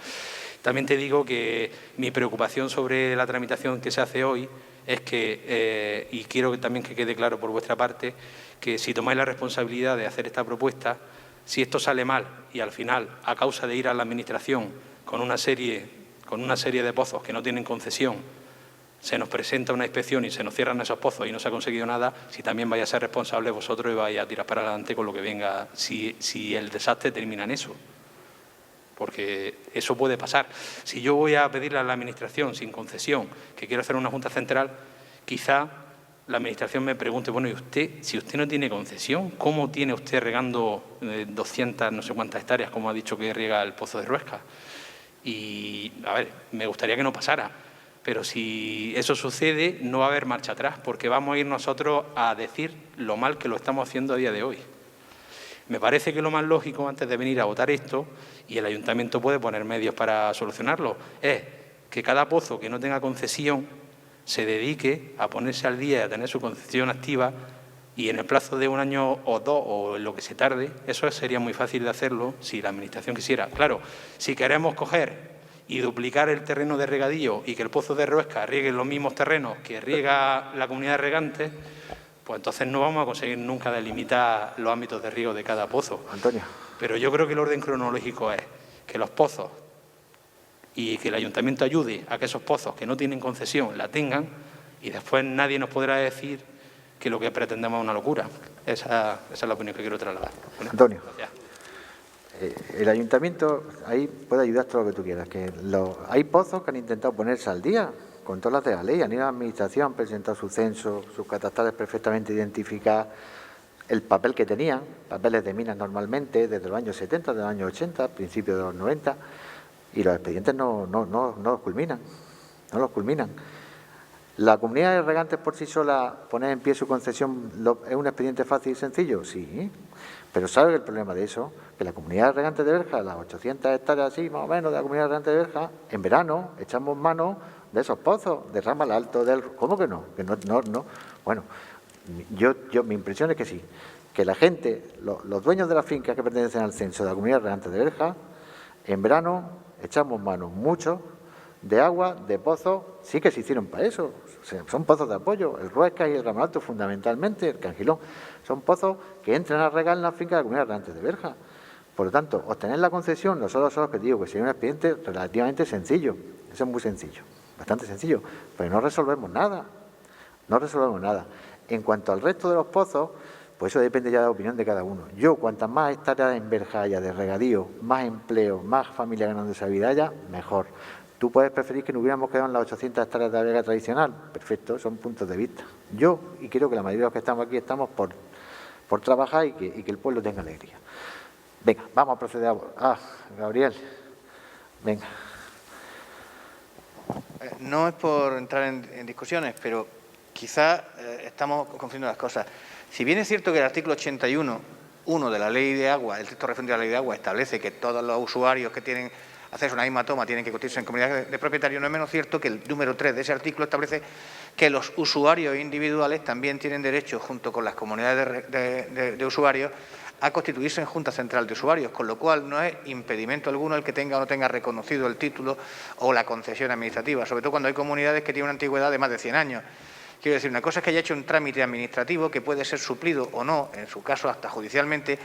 También te digo que mi preocupación sobre la tramitación que se hace hoy es que, y quiero también que quede claro por vuestra parte, que si tomáis la responsabilidad de hacer esta propuesta, si esto sale mal y al final, a causa de ir a la Administración con una serie de pozos que no tienen concesión, se nos presenta una inspección y se nos cierran esos pozos y no se ha conseguido nada, si también vais a ser responsables vosotros y vais a tirar para adelante con lo que venga, si el desastre termina en eso. Porque eso puede pasar. Si yo voy a pedirle a la Administración sin concesión que quiero hacer una Junta Central, quizá la Administración me pregunte, bueno, ¿y usted, si usted no tiene concesión, cómo tiene usted regando 200, no sé cuántas hectáreas, como ha dicho que riega el Pozo de Ruesca? Y, a ver, me gustaría que no pasara, pero si eso sucede, no va a haber marcha atrás, porque vamos a ir nosotros a decir lo mal que lo estamos haciendo a día de hoy. Me parece que lo más lógico, antes de venir a votar esto, y el Ayuntamiento puede poner medios para solucionarlo, es que cada pozo que no tenga concesión se dedique a ponerse al día y a tener su concesión activa, y en el plazo de un año o dos, o en lo que se tarde, eso sería muy fácil de hacerlo si la Administración quisiera. Claro, si queremos coger y duplicar el terreno de regadío y que el Pozo de Ruesca riegue los mismos terrenos que riega la comunidad de regantes, pues entonces no vamos a conseguir nunca delimitar los ámbitos de riego de cada pozo. Antonio. Pero yo creo que el orden cronológico es que los pozos y que el Ayuntamiento ayude a que esos pozos que no tienen concesión la tengan, y después nadie nos podrá decir que lo que pretendemos es una locura. Esa es la opinión que quiero trasladar. ¿Vale? Antonio. Gracias. El Ayuntamiento ahí puede ayudar todo lo que tú quieras. Hay pozos que han intentado ponerse al día con todas las de la ley. A nivel de administración han presentado su censo, sus catastrales perfectamente identificadas, el papel que tenían, papeles de minas normalmente, desde los años 70, desde los años 80, principios de los 90, y los expedientes no los culminan, no los culminan. ¿La comunidad de regantes por sí sola poner en pie su concesión es un expediente fácil y sencillo? Sí, pero ¿sabe el problema de eso? Que la comunidad de regantes de Berja, las 800 hectáreas así, más o menos, de la comunidad de regantes de Berja, en verano echamos mano de esos pozos, de Ramal Alto, ¿cómo que no? Que no. Bueno, mi impresión es que sí, que la gente, los dueños de las fincas que pertenecen al censo de la comunidad de regantes de Berja, en verano echamos mano mucho de agua, de pozos, sí que se hicieron para eso, o sea, son pozos de apoyo, el Ruesca y el Ramal Alto fundamentalmente, el Cangilón, son pozos que entran a regar en las fincas de la comunidad de regantes de Berja. Por lo tanto, obtener la concesión, nosotros somos los que digo que sería un expediente relativamente sencillo, eso es muy sencillo, bastante sencillo, pero no resolvemos nada, En cuanto al resto de los pozos, pues eso depende ya de la opinión de cada uno. Yo, cuantas más hectáreas en verja haya de regadío, más empleo, más familias ganando esa vida haya, mejor. Tú puedes preferir que no hubiéramos quedado en las 800 hectáreas de vega tradicional. Perfecto, son puntos de vista. Yo, y creo que la mayoría de los que estamos aquí, estamos por trabajar y que el pueblo tenga alegría. Venga, vamos a proceder a... Gabriel, venga. No es por entrar en discusiones, pero quizá estamos confundiendo las cosas. Si bien es cierto que el artículo 81.1 de la Ley de Agua, el texto referente a la Ley de Agua, establece que todos los usuarios que tienen acceso a una misma toma tienen que constituirse en comunidades de propietarios, no es menos cierto que el número 3 de ese artículo establece que los usuarios individuales también tienen derecho, junto con las comunidades de usuarios, a constituirse en Junta Central de Usuarios, con lo cual no es impedimento alguno el que tenga o no tenga reconocido el título o la concesión administrativa, sobre todo cuando hay comunidades que tienen una antigüedad de más de 100 años. Quiero decir, una cosa es que haya hecho un trámite administrativo que puede ser suplido o no, en su caso hasta judicialmente,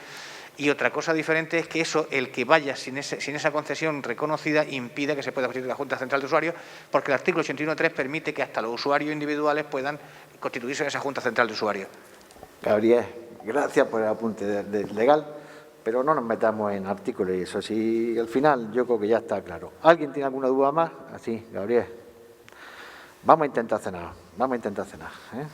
y otra cosa diferente es que eso, el que vaya sin esa concesión reconocida, impida que se pueda constituir la Junta Central de Usuarios, porque el artículo 81.3 permite que hasta los usuarios individuales puedan constituirse en esa Junta Central de Usuarios. Gabriel, gracias por el apunte legal, pero no nos metamos en artículos y eso. Si al final yo creo que ya está claro. ¿Alguien tiene alguna duda más? Así, Gabriel. Vamos a intentar cenar, ¿eh?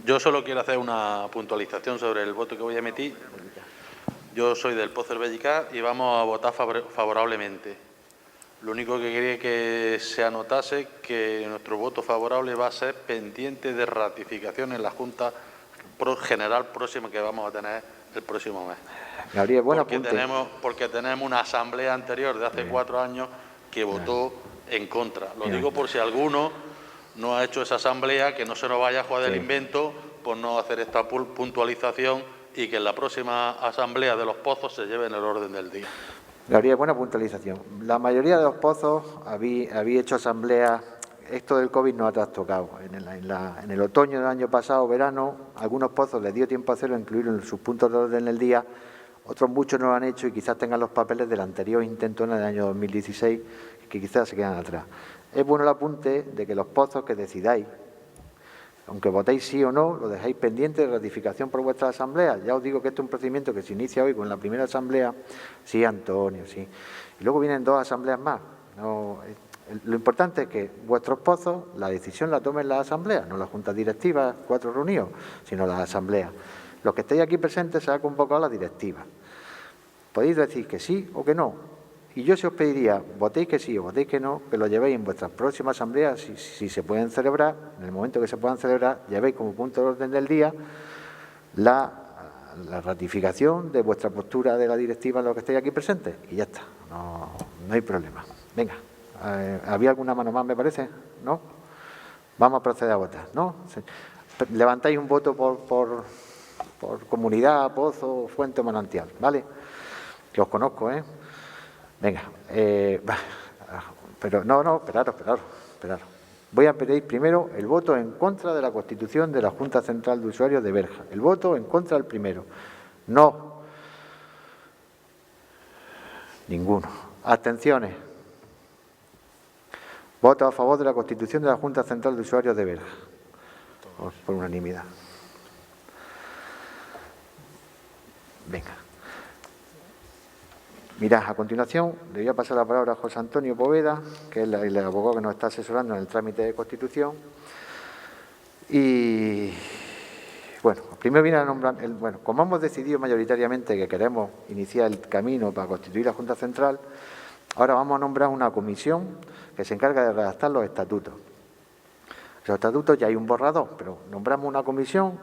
Yo solo quiero hacer una puntualización sobre el voto que voy a emitir. Yo soy del Pozo del Bellicá y vamos a votar favorablemente. Lo único que quería que se anotase que nuestro voto favorable va a ser pendiente de ratificación en la Junta General próxima que vamos a tener el próximo mes. Gabriel, buen porque apunte. Porque tenemos una asamblea anterior de hace 4 años que votó en contra. Lo digo por si alguno no ha hecho esa asamblea, que no se nos vaya a jugar del invento por no hacer esta puntualización y que en la próxima asamblea de los pozos se lleve en el orden del día. Gabriel, buena puntualización. La mayoría de los pozos había hecho asamblea. Esto del COVID no ha trastocado. En el otoño del año pasado, verano, algunos pozos les dio tiempo a hacerlo, incluirlo en sus puntos de orden del día. Otros muchos no lo han hecho y quizás tengan los papeles del anterior intento en el año 2016, que quizás se quedan atrás. Es bueno el apunte de que los pozos que decidáis Aunque votéis sí o no, lo dejáis pendiente de ratificación por vuestra asamblea. Ya os digo que este es un procedimiento que se inicia hoy con la primera asamblea. Sí, Antonio, sí. Y luego vienen 2 asambleas más. No, lo importante es que vuestros pozos, la decisión la tomen las asambleas, no las juntas directivas, 4 reunidos, sino las asambleas. Los que estéis aquí presentes se ha convocado la directiva. Podéis decir que sí o que no. Y yo se os pediría, votéis que sí o votéis que no, que lo llevéis en vuestras próximas asambleas, si se pueden celebrar, en el momento que se puedan celebrar, llevéis como punto de orden del día la ratificación de vuestra postura de la directiva en los que estéis aquí presentes. Y ya está, no hay problema. Venga, ¿había alguna mano más, me parece? ¿No? Vamos a proceder a votar, ¿no? Levantáis un voto por comunidad, pozo, fuente o manantial, ¿vale? Que os conozco, ¿eh? Venga, pero no, esperaros. Voy a pedir primero el voto en contra de la constitución de la Junta Central de Usuarios de Berja. El voto en contra del primero. No. Ninguno. Abstenciones. Voto a favor de la constitución de la Junta Central de Usuarios de Berja. Por unanimidad. Venga. Mirad, a continuación le voy a pasar la palabra a José Antonio Poveda, que es el abogado que nos está asesorando en el trámite de constitución. Y bueno, primero viene a nombrar, como hemos decidido mayoritariamente que queremos iniciar el camino para constituir la Junta Central, ahora vamos a nombrar una comisión que se encarga de redactar los estatutos. Los estatutos ya hay un borrador, pero nombramos una comisión,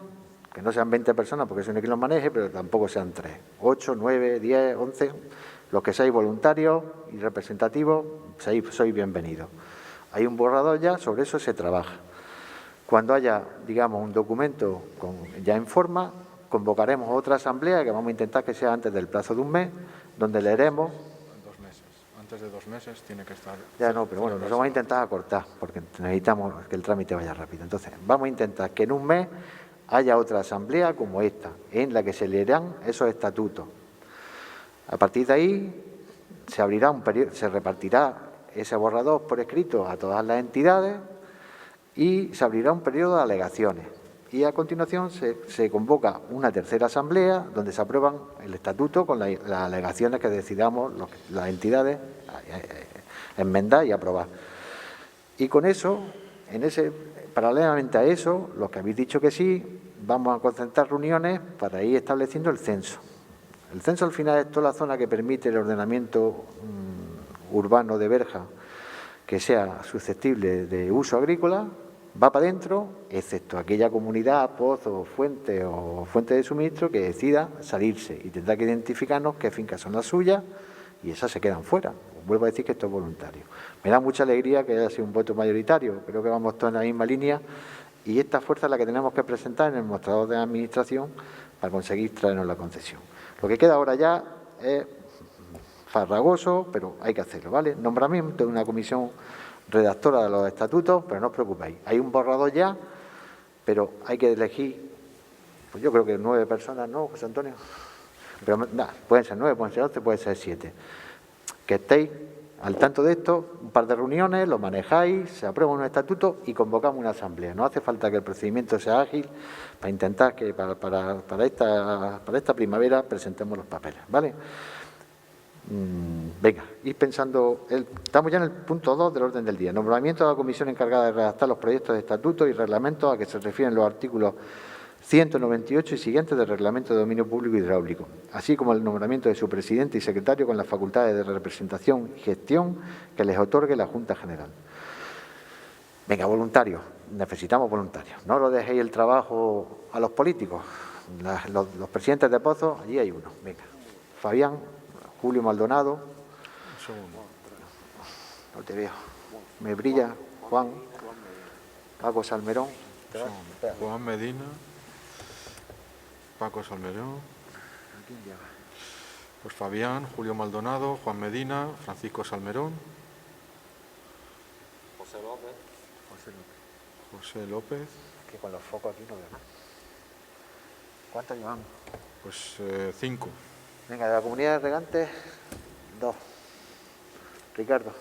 que no sean 20 personas porque eso no hay quien los maneje, pero tampoco sean 3, 8, 9, 10, 11... Los que seáis voluntarios y representativos, sois bienvenidos. Hay un borrador ya, sobre eso se trabaja. Cuando haya, digamos, un documento ya en forma, convocaremos otra asamblea, que vamos a intentar que sea antes del plazo de un mes, donde leeremos... 2 meses. Antes de 2 meses tiene que estar... Ya no, pero bueno, nos vamos a intentar acortar, porque necesitamos que el trámite vaya rápido. Entonces, vamos a intentar que en un mes haya otra asamblea como esta, en la que se leerán esos estatutos. A partir de ahí se abrirá un periodo, se repartirá ese borrador por escrito a todas las entidades y se abrirá un periodo de alegaciones. Y a continuación se convoca una tercera asamblea donde se aprueban el estatuto con las alegaciones que decidamos las entidades enmendar y aprobar. Y con eso, paralelamente a eso, los que habéis dicho que sí, vamos a concentrar reuniones para ir estableciendo el censo. El censo al final es toda la zona que permite el ordenamiento urbano de Berja que sea susceptible de uso agrícola, va para adentro, excepto aquella comunidad, pozo, fuente o fuente de suministro que decida salirse y tendrá que identificarnos qué fincas son las suyas y esas se quedan fuera. Vuelvo a decir que esto es voluntario. Me da mucha alegría que haya sido un voto mayoritario, creo que vamos todos en la misma línea y esta fuerza es la que tenemos que presentar en el mostrador de administración para conseguir traernos la concesión. Lo que queda ahora ya es farragoso, pero hay que hacerlo, ¿vale? Nombramiento de una comisión redactora de los estatutos, pero no os preocupéis. Hay un borrador ya, pero hay que elegir, pues yo creo que 9 personas, ¿no, José Antonio? Pero nada, pueden ser 9, pueden ser 11, pueden ser 7. Que estéis al tanto de esto, un par de reuniones, lo manejáis, se aprueba un estatuto y convocamos una asamblea. No hace falta que el procedimiento sea ágil para intentar que para esta primavera presentemos los papeles, ¿vale? Venga, ir pensando, estamos ya en el punto 2 del orden del día. Nombramiento de la comisión encargada de redactar los proyectos de estatutos y reglamentos a que se refieren los artículos 198 y siguientes del Reglamento de Dominio Público Hidráulico, así como el nombramiento de su presidente y secretario con las facultades de representación y gestión que les otorgue la Junta General. Venga, voluntarios, necesitamos voluntarios. No lo dejéis el trabajo a los políticos. Los presidentes de pozos, allí hay uno. Venga, Fabián, Julio Maldonado. Un segundo. No te veo. Me brilla Juan, Paco Salmerón. Juan Medina, Paco Salmerón, pues Fabián, Julio Maldonado, Juan Medina, Francisco Salmerón, José López. Que con los focos aquí no veo nada. ¿Cuántos llevamos? Pues 5. Venga, de la comunidad de regantes, 2. Ricardo.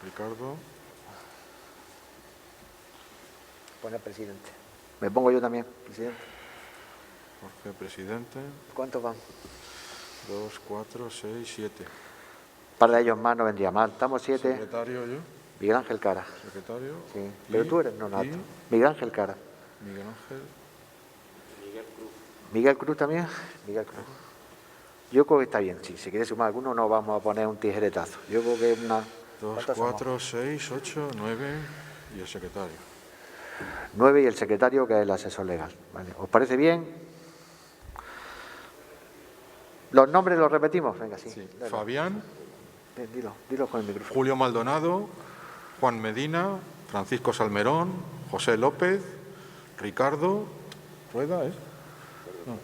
Ricardo. Pone presidente. Me pongo yo también, presidente. Jorge, presidente. ¿Cuántos van? 2, 4, 6, 7. Para de ellos más no vendría mal. Estamos 7. Secretario yo. Miguel Ángel Cara. Secretario. Sí, pero tú eres nonato. Miguel Ángel Cara. Miguel Ángel. Miguel Cruz también. Miguel Cruz. Yo creo que está bien. Si se quiere sumar alguno, no vamos a poner un tijeretazo. Yo creo que es una... 2, 4, 6, 8, 9 y el secretario. 9 y el secretario, que es el asesor legal. ¿Vale? ¿Os parece bien? ¿Los nombres los repetimos? Venga, sí. Sí. Dale. Fabián. Dilo con el micrófono. Julio Maldonado, Juan Medina, Francisco Salmerón, José López, Ricardo Rueda, ¿es? No.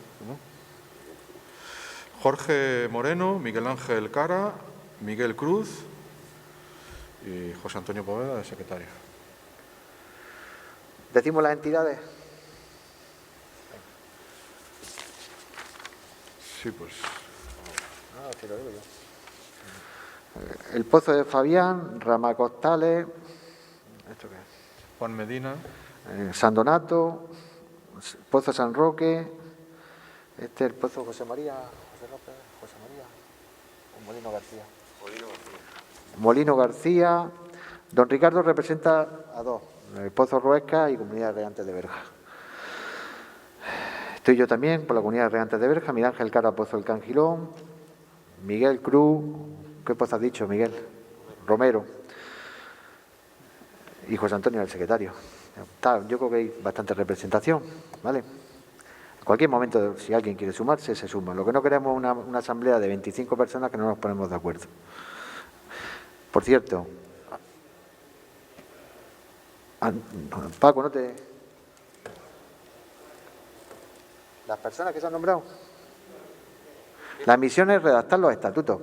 Jorge Moreno, Miguel Ángel Cara, Miguel Cruz y José Antonio Poveda, de secretario. ¿Decimos las entidades? Sí, pues. Te lo digo yo. El Pozo de Fabián, Rama Costales, ¿esto qué es? Juan Medina. San Donato, Pozo San Roque, este es el Pozo José María, José López, José María, o Molino García. Molino García. Don Ricardo representa a dos, el Pozo Ruesca y Comunidad de Regantes de Berja. Estoy yo también por la Comunidad de Regantes de Berja, Miguel Ángel Cara, Pozo del Cangilón, Miguel Cruz, ¿qué pozo has dicho, Miguel? Romero. Y José Antonio, el secretario. Yo creo que hay bastante representación, ¿vale? En cualquier momento, si alguien quiere sumarse, se suma. Lo que no queremos es una asamblea de 25 personas que no nos ponemos de acuerdo. Por cierto, Paco, ¿no te...? Las personas que se han nombrado. La misión es redactar los estatutos.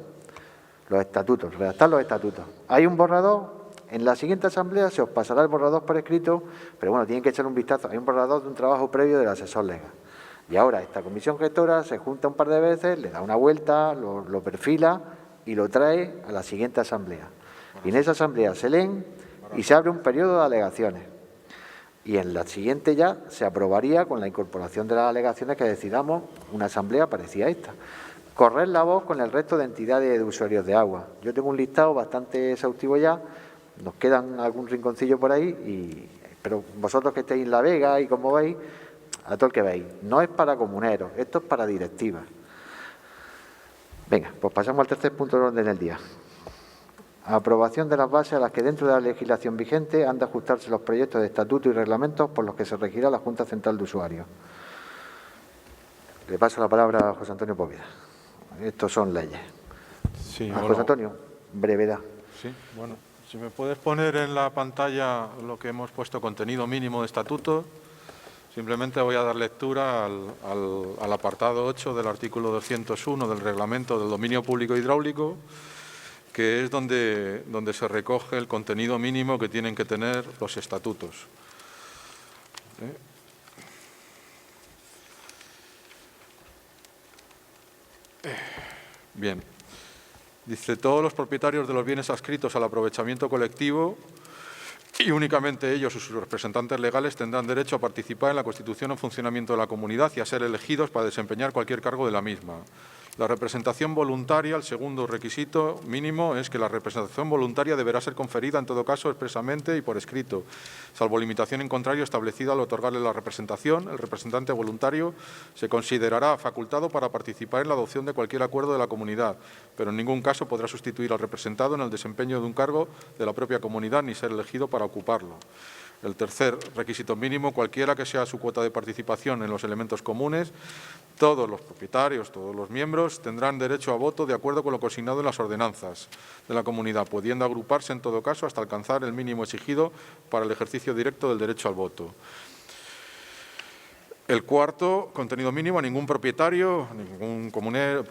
Redactar los estatutos. Hay un borrador. En la siguiente asamblea se os pasará el borrador por escrito, pero bueno, tienen que echar un vistazo. Hay un borrador de un trabajo previo del asesor legal. Y ahora esta comisión gestora se junta un par de veces, le da una vuelta, lo perfila y lo trae a la siguiente asamblea. Y en esa asamblea se leen y se abre un periodo de alegaciones. Y en la siguiente ya se aprobaría con la incorporación de las alegaciones que decidamos una asamblea parecida a esta. Correr la voz con el resto de entidades de usuarios de agua. Yo tengo un listado bastante exhaustivo ya, nos quedan algún rinconcillo por ahí, pero vosotros que estéis en La Vega y como veis, a todo el que veis, no es para comuneros, esto es para directivas. Venga, pues pasamos al tercer punto del orden del día. Aprobación de las bases a las que dentro de la legislación vigente han de ajustarse los proyectos de estatuto y reglamentos por los que se regirá la Junta Central de Usuarios. Le paso la palabra a José Antonio Poveda. Estos son leyes. Sí, José Antonio, brevedad. Sí, bueno, si me puedes poner en la pantalla lo que hemos puesto, contenido mínimo de estatuto. Simplemente voy a dar lectura al apartado 8 del artículo 201 del Reglamento del Dominio Público Hidráulico, que es donde se recoge el contenido mínimo que tienen que tener los estatutos. Bien. Dice, todos los propietarios de los bienes adscritos al aprovechamiento colectivo y únicamente ellos o sus representantes legales tendrán derecho a participar en la constitución o funcionamiento de la comunidad y a ser elegidos para desempeñar cualquier cargo de la misma. La representación voluntaria, el segundo requisito mínimo es que la representación voluntaria deberá ser conferida en todo caso expresamente y por escrito, salvo limitación en contrario establecida al otorgarle la representación. El representante voluntario se considerará facultado para participar en la adopción de cualquier acuerdo de la comunidad, pero en ningún caso podrá sustituir al representado en el desempeño de un cargo de la propia comunidad ni ser elegido para ocuparlo. El tercer requisito mínimo, cualquiera que sea su cuota de participación en los elementos comunes, todos los propietarios, todos los miembros tendrán derecho a voto de acuerdo con lo consignado en las ordenanzas de la comunidad, pudiendo agruparse en todo caso hasta alcanzar el mínimo exigido para el ejercicio directo del derecho al voto. El cuarto, contenido mínimo, ningún propietario, ningún comunero,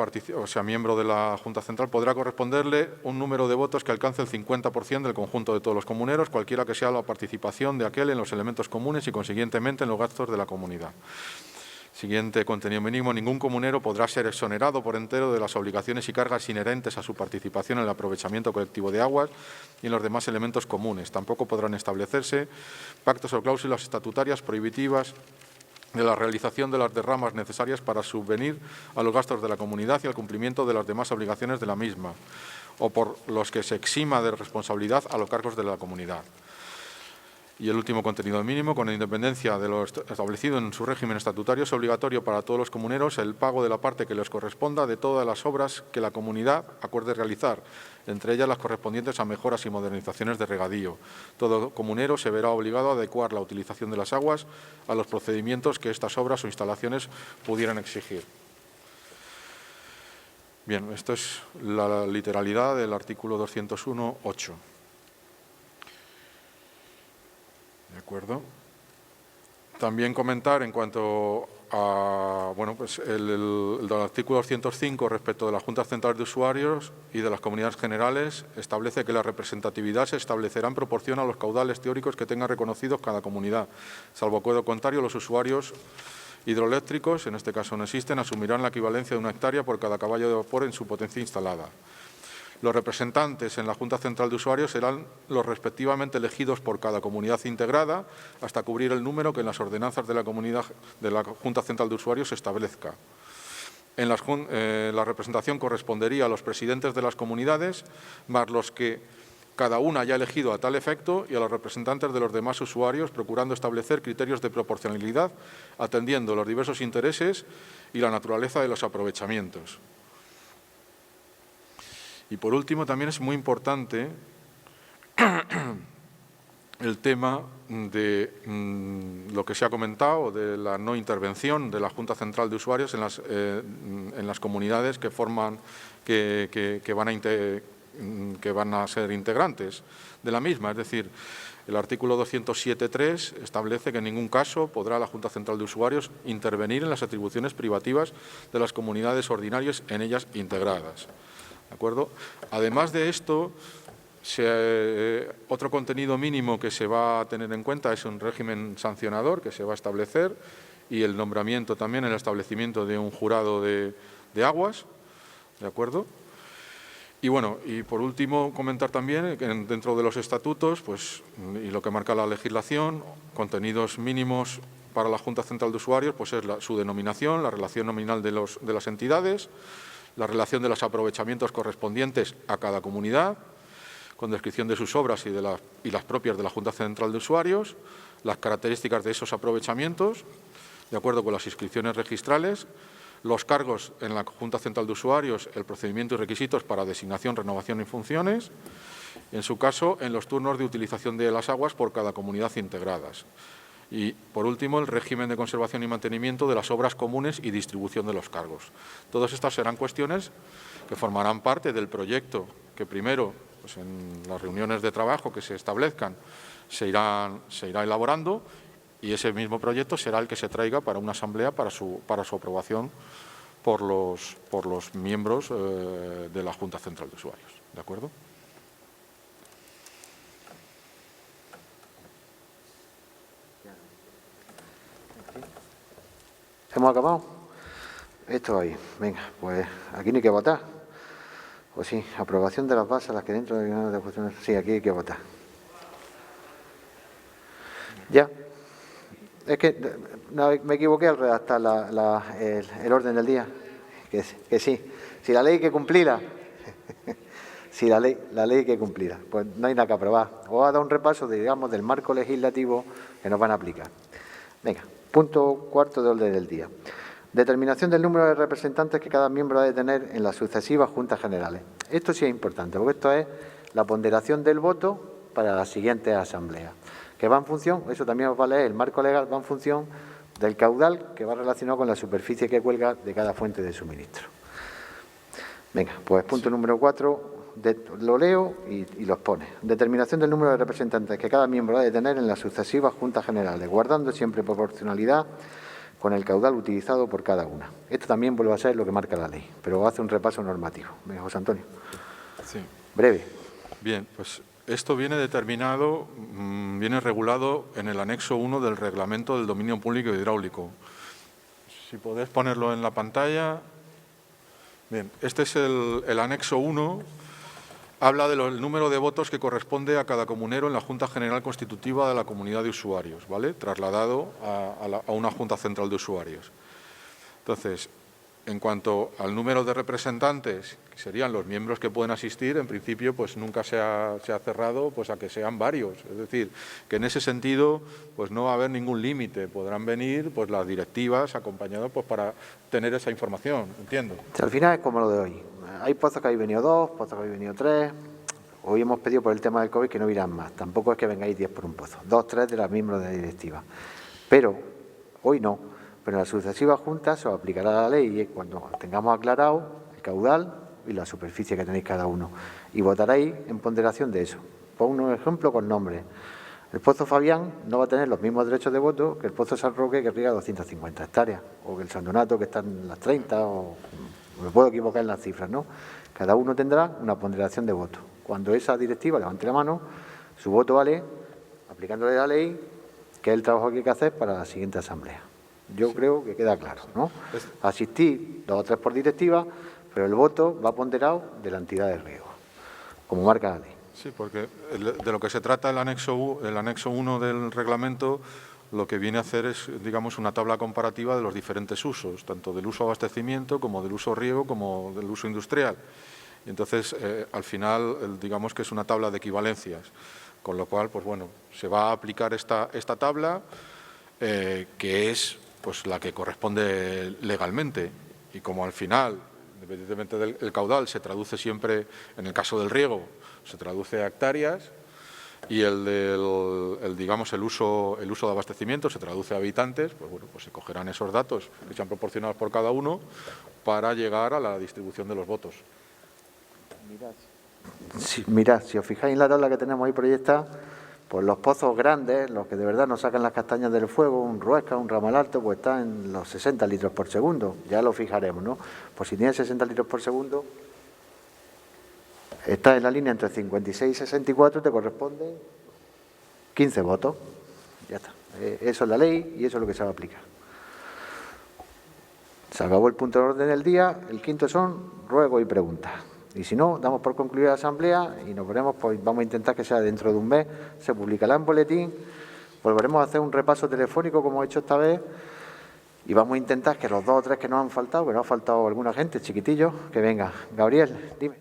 miembro de la Junta Central podrá corresponderle un número de votos que alcance el 50% del conjunto de todos los comuneros, cualquiera que sea la participación de aquel en los elementos comunes y consiguientemente en los gastos de la comunidad. Siguiente contenido mínimo. Ningún comunero podrá ser exonerado por entero de las obligaciones y cargas inherentes a su participación en el aprovechamiento colectivo de aguas y en los demás elementos comunes. Tampoco podrán establecerse pactos o cláusulas estatutarias prohibitivas de la realización de las derramas necesarias para subvenir a los gastos de la comunidad y al cumplimiento de las demás obligaciones de la misma, o por los que se exima de responsabilidad a los cargos de la comunidad. Y el último contenido mínimo, con independencia de lo establecido en su régimen estatutario, es obligatorio para todos los comuneros el pago de la parte que les corresponda de todas las obras que la comunidad acuerde realizar, entre ellas las correspondientes a mejoras y modernizaciones de regadío. Todo comunero se verá obligado a adecuar la utilización de las aguas a los procedimientos que estas obras o instalaciones pudieran exigir. Bien, esto es la literalidad del artículo 201.8. ¿De acuerdo? También comentar en cuanto a el artículo 205 respecto de las juntas centrales de usuarios y de las comunidades generales, establece que la representatividad se establecerá en proporción a los caudales teóricos que tenga reconocidos cada comunidad. Salvo acuerdo contrario, los usuarios hidroeléctricos, en este caso no existen, asumirán la equivalencia de 1 hectárea por cada caballo de vapor en su potencia instalada. Los representantes en la Junta Central de Usuarios serán los respectivamente elegidos por cada comunidad integrada hasta cubrir el número que en las ordenanzas de la Junta Central de Usuarios se establezca. La representación correspondería a los presidentes de las comunidades, más los que cada una haya elegido a tal efecto, y a los representantes de los demás usuarios, procurando establecer criterios de proporcionalidad, atendiendo los diversos intereses y la naturaleza de los aprovechamientos. Y por último, también es muy importante el tema de lo que se ha comentado, de la no intervención de la Junta Central de Usuarios en las comunidades que forman, que van a ser integrantes de la misma. Es decir, el artículo 207.3 establece que en ningún caso podrá la Junta Central de Usuarios intervenir en las atribuciones privativas de las comunidades ordinarias en ellas integradas. ¿De acuerdo? Además de esto, otro contenido mínimo que se va a tener en cuenta es un régimen sancionador que se va a establecer y el nombramiento también, el establecimiento de un jurado de aguas. ¿De acuerdo? Y bueno, y por último comentar también que dentro de los estatutos, pues, y lo que marca la legislación, contenidos mínimos para la Junta Central de Usuarios, pues es su denominación, la relación nominal de las entidades, la relación de los aprovechamientos correspondientes a cada comunidad, con descripción de sus obras y las propias de la Junta Central de Usuarios, las características de esos aprovechamientos, de acuerdo con las inscripciones registrales, los cargos en la Junta Central de Usuarios, el procedimiento y requisitos para designación, renovación y funciones, en su caso, en los turnos de utilización de las aguas por cada comunidad integradas. Y, por último, el régimen de conservación y mantenimiento de las obras comunes y distribución de los cargos. Todas estas serán cuestiones que formarán parte del proyecto que primero, pues en las reuniones de trabajo que se establezcan, se irá elaborando, y ese mismo proyecto será el que se traiga para una asamblea para su aprobación por los miembros de la Junta Central de Usuarios. ¿De acuerdo? ¿Hemos acabado? Esto ahí. Venga, pues aquí no hay que votar. Pues sí, aprobación de las bases, las que dentro de funciones. Sí, aquí hay que votar. Ya. Es que no, me equivoqué al redactar el orden del día. Que sí. Si la ley hay que cumplirla. Si la ley hay que cumplirla. Pues no hay nada que aprobar. Os ha dado un repaso, digamos, del marco legislativo que nos van a aplicar. Venga. Punto cuarto de orden del día. Determinación del número de representantes que cada miembro ha de tener en las sucesivas juntas generales. Esto sí es importante, porque esto es la ponderación del voto para las siguientes asambleas. Que va en función, eso también os va a leer, el marco legal va en función del caudal que va relacionado con la superficie que cuelga de cada fuente de suministro. Venga, pues punto número 4. Lo leo y los pone. Determinación del número de representantes que cada miembro ha de tener en las sucesivas juntas generales, guardando siempre proporcionalidad con el caudal utilizado por cada una. Esto también vuelve a ser lo que marca la ley, pero hace un repaso normativo. Venga, José Antonio. Sí. Breve. Bien, pues esto viene determinado, viene regulado en el anexo 1 del Reglamento del Dominio Público Hidráulico. Si podés ponerlo en la pantalla. Bien, este es el anexo 1. Habla del número de votos que corresponde a cada comunero en la Junta General Constitutiva de la Comunidad de Usuarios, ¿vale? Trasladado a una Junta Central de Usuarios. Entonces, en cuanto al número de representantes, que serían los miembros que pueden asistir, en principio pues nunca se ha cerrado pues, a que sean varios. Es decir, que en ese sentido pues no va a haber ningún límite. Podrán venir pues, las directivas acompañadas pues, para tener esa información, entiendo. Al final es como lo de hoy. Hay pozos que habéis venido 2, pozos que habéis venido 3. Hoy hemos pedido por el tema del COVID que no irán más. Tampoco es que vengáis 10 por un pozo. 2, 3 de los miembros de la directiva. Pero hoy no. Pero en las sucesivas juntas se os aplicará la ley cuando tengamos aclarado el caudal y la superficie que tenéis cada uno. Y votaréis en ponderación de eso. Pongo un ejemplo con nombres. El Pozo Fabián no va a tener los mismos derechos de voto que el Pozo San Roque, que riega 250 hectáreas, o que el San Donato, que está en las 30, o me puedo equivocar en las cifras, ¿no? Cada uno tendrá una ponderación de voto. Cuando esa directiva levante la mano, su voto vale, aplicándole la ley, que es el trabajo que hay que hacer para la siguiente asamblea. Yo creo que queda claro, ¿no? Asistir 2 o 3 por directiva, pero el voto va ponderado de la entidad de riego, como marca la ley. Sí, porque de lo que se trata el anexo 1 del reglamento, lo que viene a hacer es, digamos, una tabla comparativa de los diferentes usos, tanto del uso abastecimiento como del uso riego como del uso industrial. Y entonces, al final, digamos que es una tabla de equivalencias, con lo cual, pues bueno, se va a aplicar esta tabla, que es pues la que corresponde legalmente. Y como al final, independientemente del caudal, se traduce siempre, en el caso del riego, se traduce a hectáreas, y digamos, el uso de abastecimiento se traduce a habitantes, pues bueno, pues se cogerán esos datos que sean proporcionados por cada uno para llegar a la distribución de los votos. Mirad, si os fijáis en la tabla que tenemos ahí proyectada, pues los pozos grandes, los que de verdad nos sacan las castañas del fuego, un Ruesca, un Ramal Alto, pues está en los 60 litros por segundo, ya lo fijaremos, ¿no? Pues si tiene 60 litros por segundo, está en la línea entre 56 y 64, te corresponde 15 votos. Ya está. Eso es la ley y eso es lo que se va a aplicar. Se acabó el punto de orden del día. El quinto son ruegos y preguntas. Y si no, damos por concluida la asamblea y nos veremos, pues vamos a intentar que sea dentro de un mes. Se publicará en boletín. Volveremos a hacer un repaso telefónico como he hecho esta vez. Y vamos a intentar que los 2 o 3 que nos han faltado, que nos ha faltado alguna gente, chiquitillos, que venga. Gabriel, dime.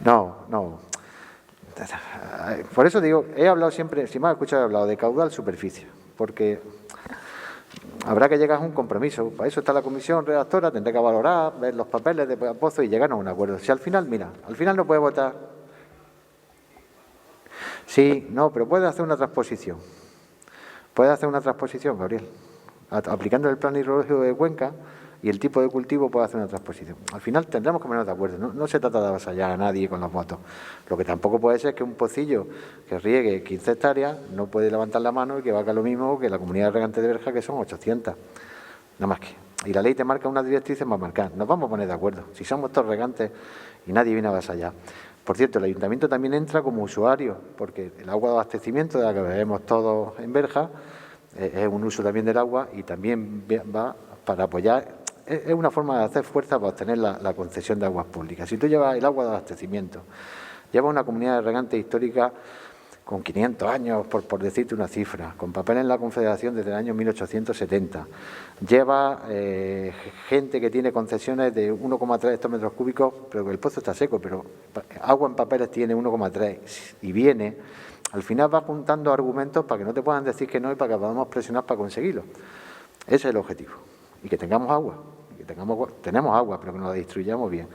No. Por eso digo, he hablado siempre, si me has escuchado, he hablado de caudal, superficie, porque habrá que llegar a un compromiso. Para eso está la comisión redactora, tendrá que valorar, ver los papeles de pozo y llegar a un acuerdo. Si al final, mira, al final no puede votar. Sí, no, pero puede hacer una transposición. Puede hacer una transposición, Gabriel, aplicando el plan hidrológico de Cuenca. Y el tipo de cultivo puede hacer una transposición. Al final tendremos que ponernos de acuerdo. No se trata de avasallar a nadie con los votos. Lo que tampoco puede ser que un pocillo que riegue 15 hectáreas no puede levantar la mano y que valga lo mismo que la comunidad de regantes de Berja, que son 800. Nada más que. Y la ley te marca unas directrices para marcar. Nos vamos a poner de acuerdo. Si somos todos regantes y nadie viene a avasallar. Por cierto, el ayuntamiento también entra como usuario, porque el agua de abastecimiento de la que bebemos todos en Berja es un uso también del agua y también va para apoyar. Es una forma de hacer fuerza para obtener la concesión de aguas públicas. Si tú llevas el agua de abastecimiento, llevas una comunidad de regantes histórica con 500 años, por decirte una cifra, con papel en la Confederación desde el año 1870, lleva gente que tiene concesiones de 1,3 hectómetros cúbicos, pero que el pozo está seco, pero agua en papeles tiene 1,3 y viene, al final va juntando argumentos para que no te puedan decir que no y para que podamos presionar para conseguirlo. Ese es el objetivo. Y que tengamos agua, tenemos agua, pero que nos la distribuyamos bien.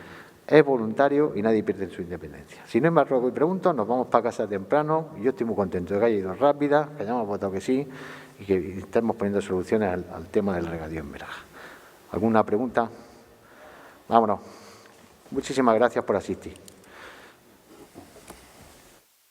Es voluntario y nadie pierde su independencia. Si no hay más ruego y preguntas, nos vamos para casa temprano y yo estoy muy contento de que haya ido rápida, que hayamos votado que sí y que estemos poniendo soluciones al tema del regadío en Berja. ¿Alguna pregunta? Vámonos. Muchísimas gracias por asistir.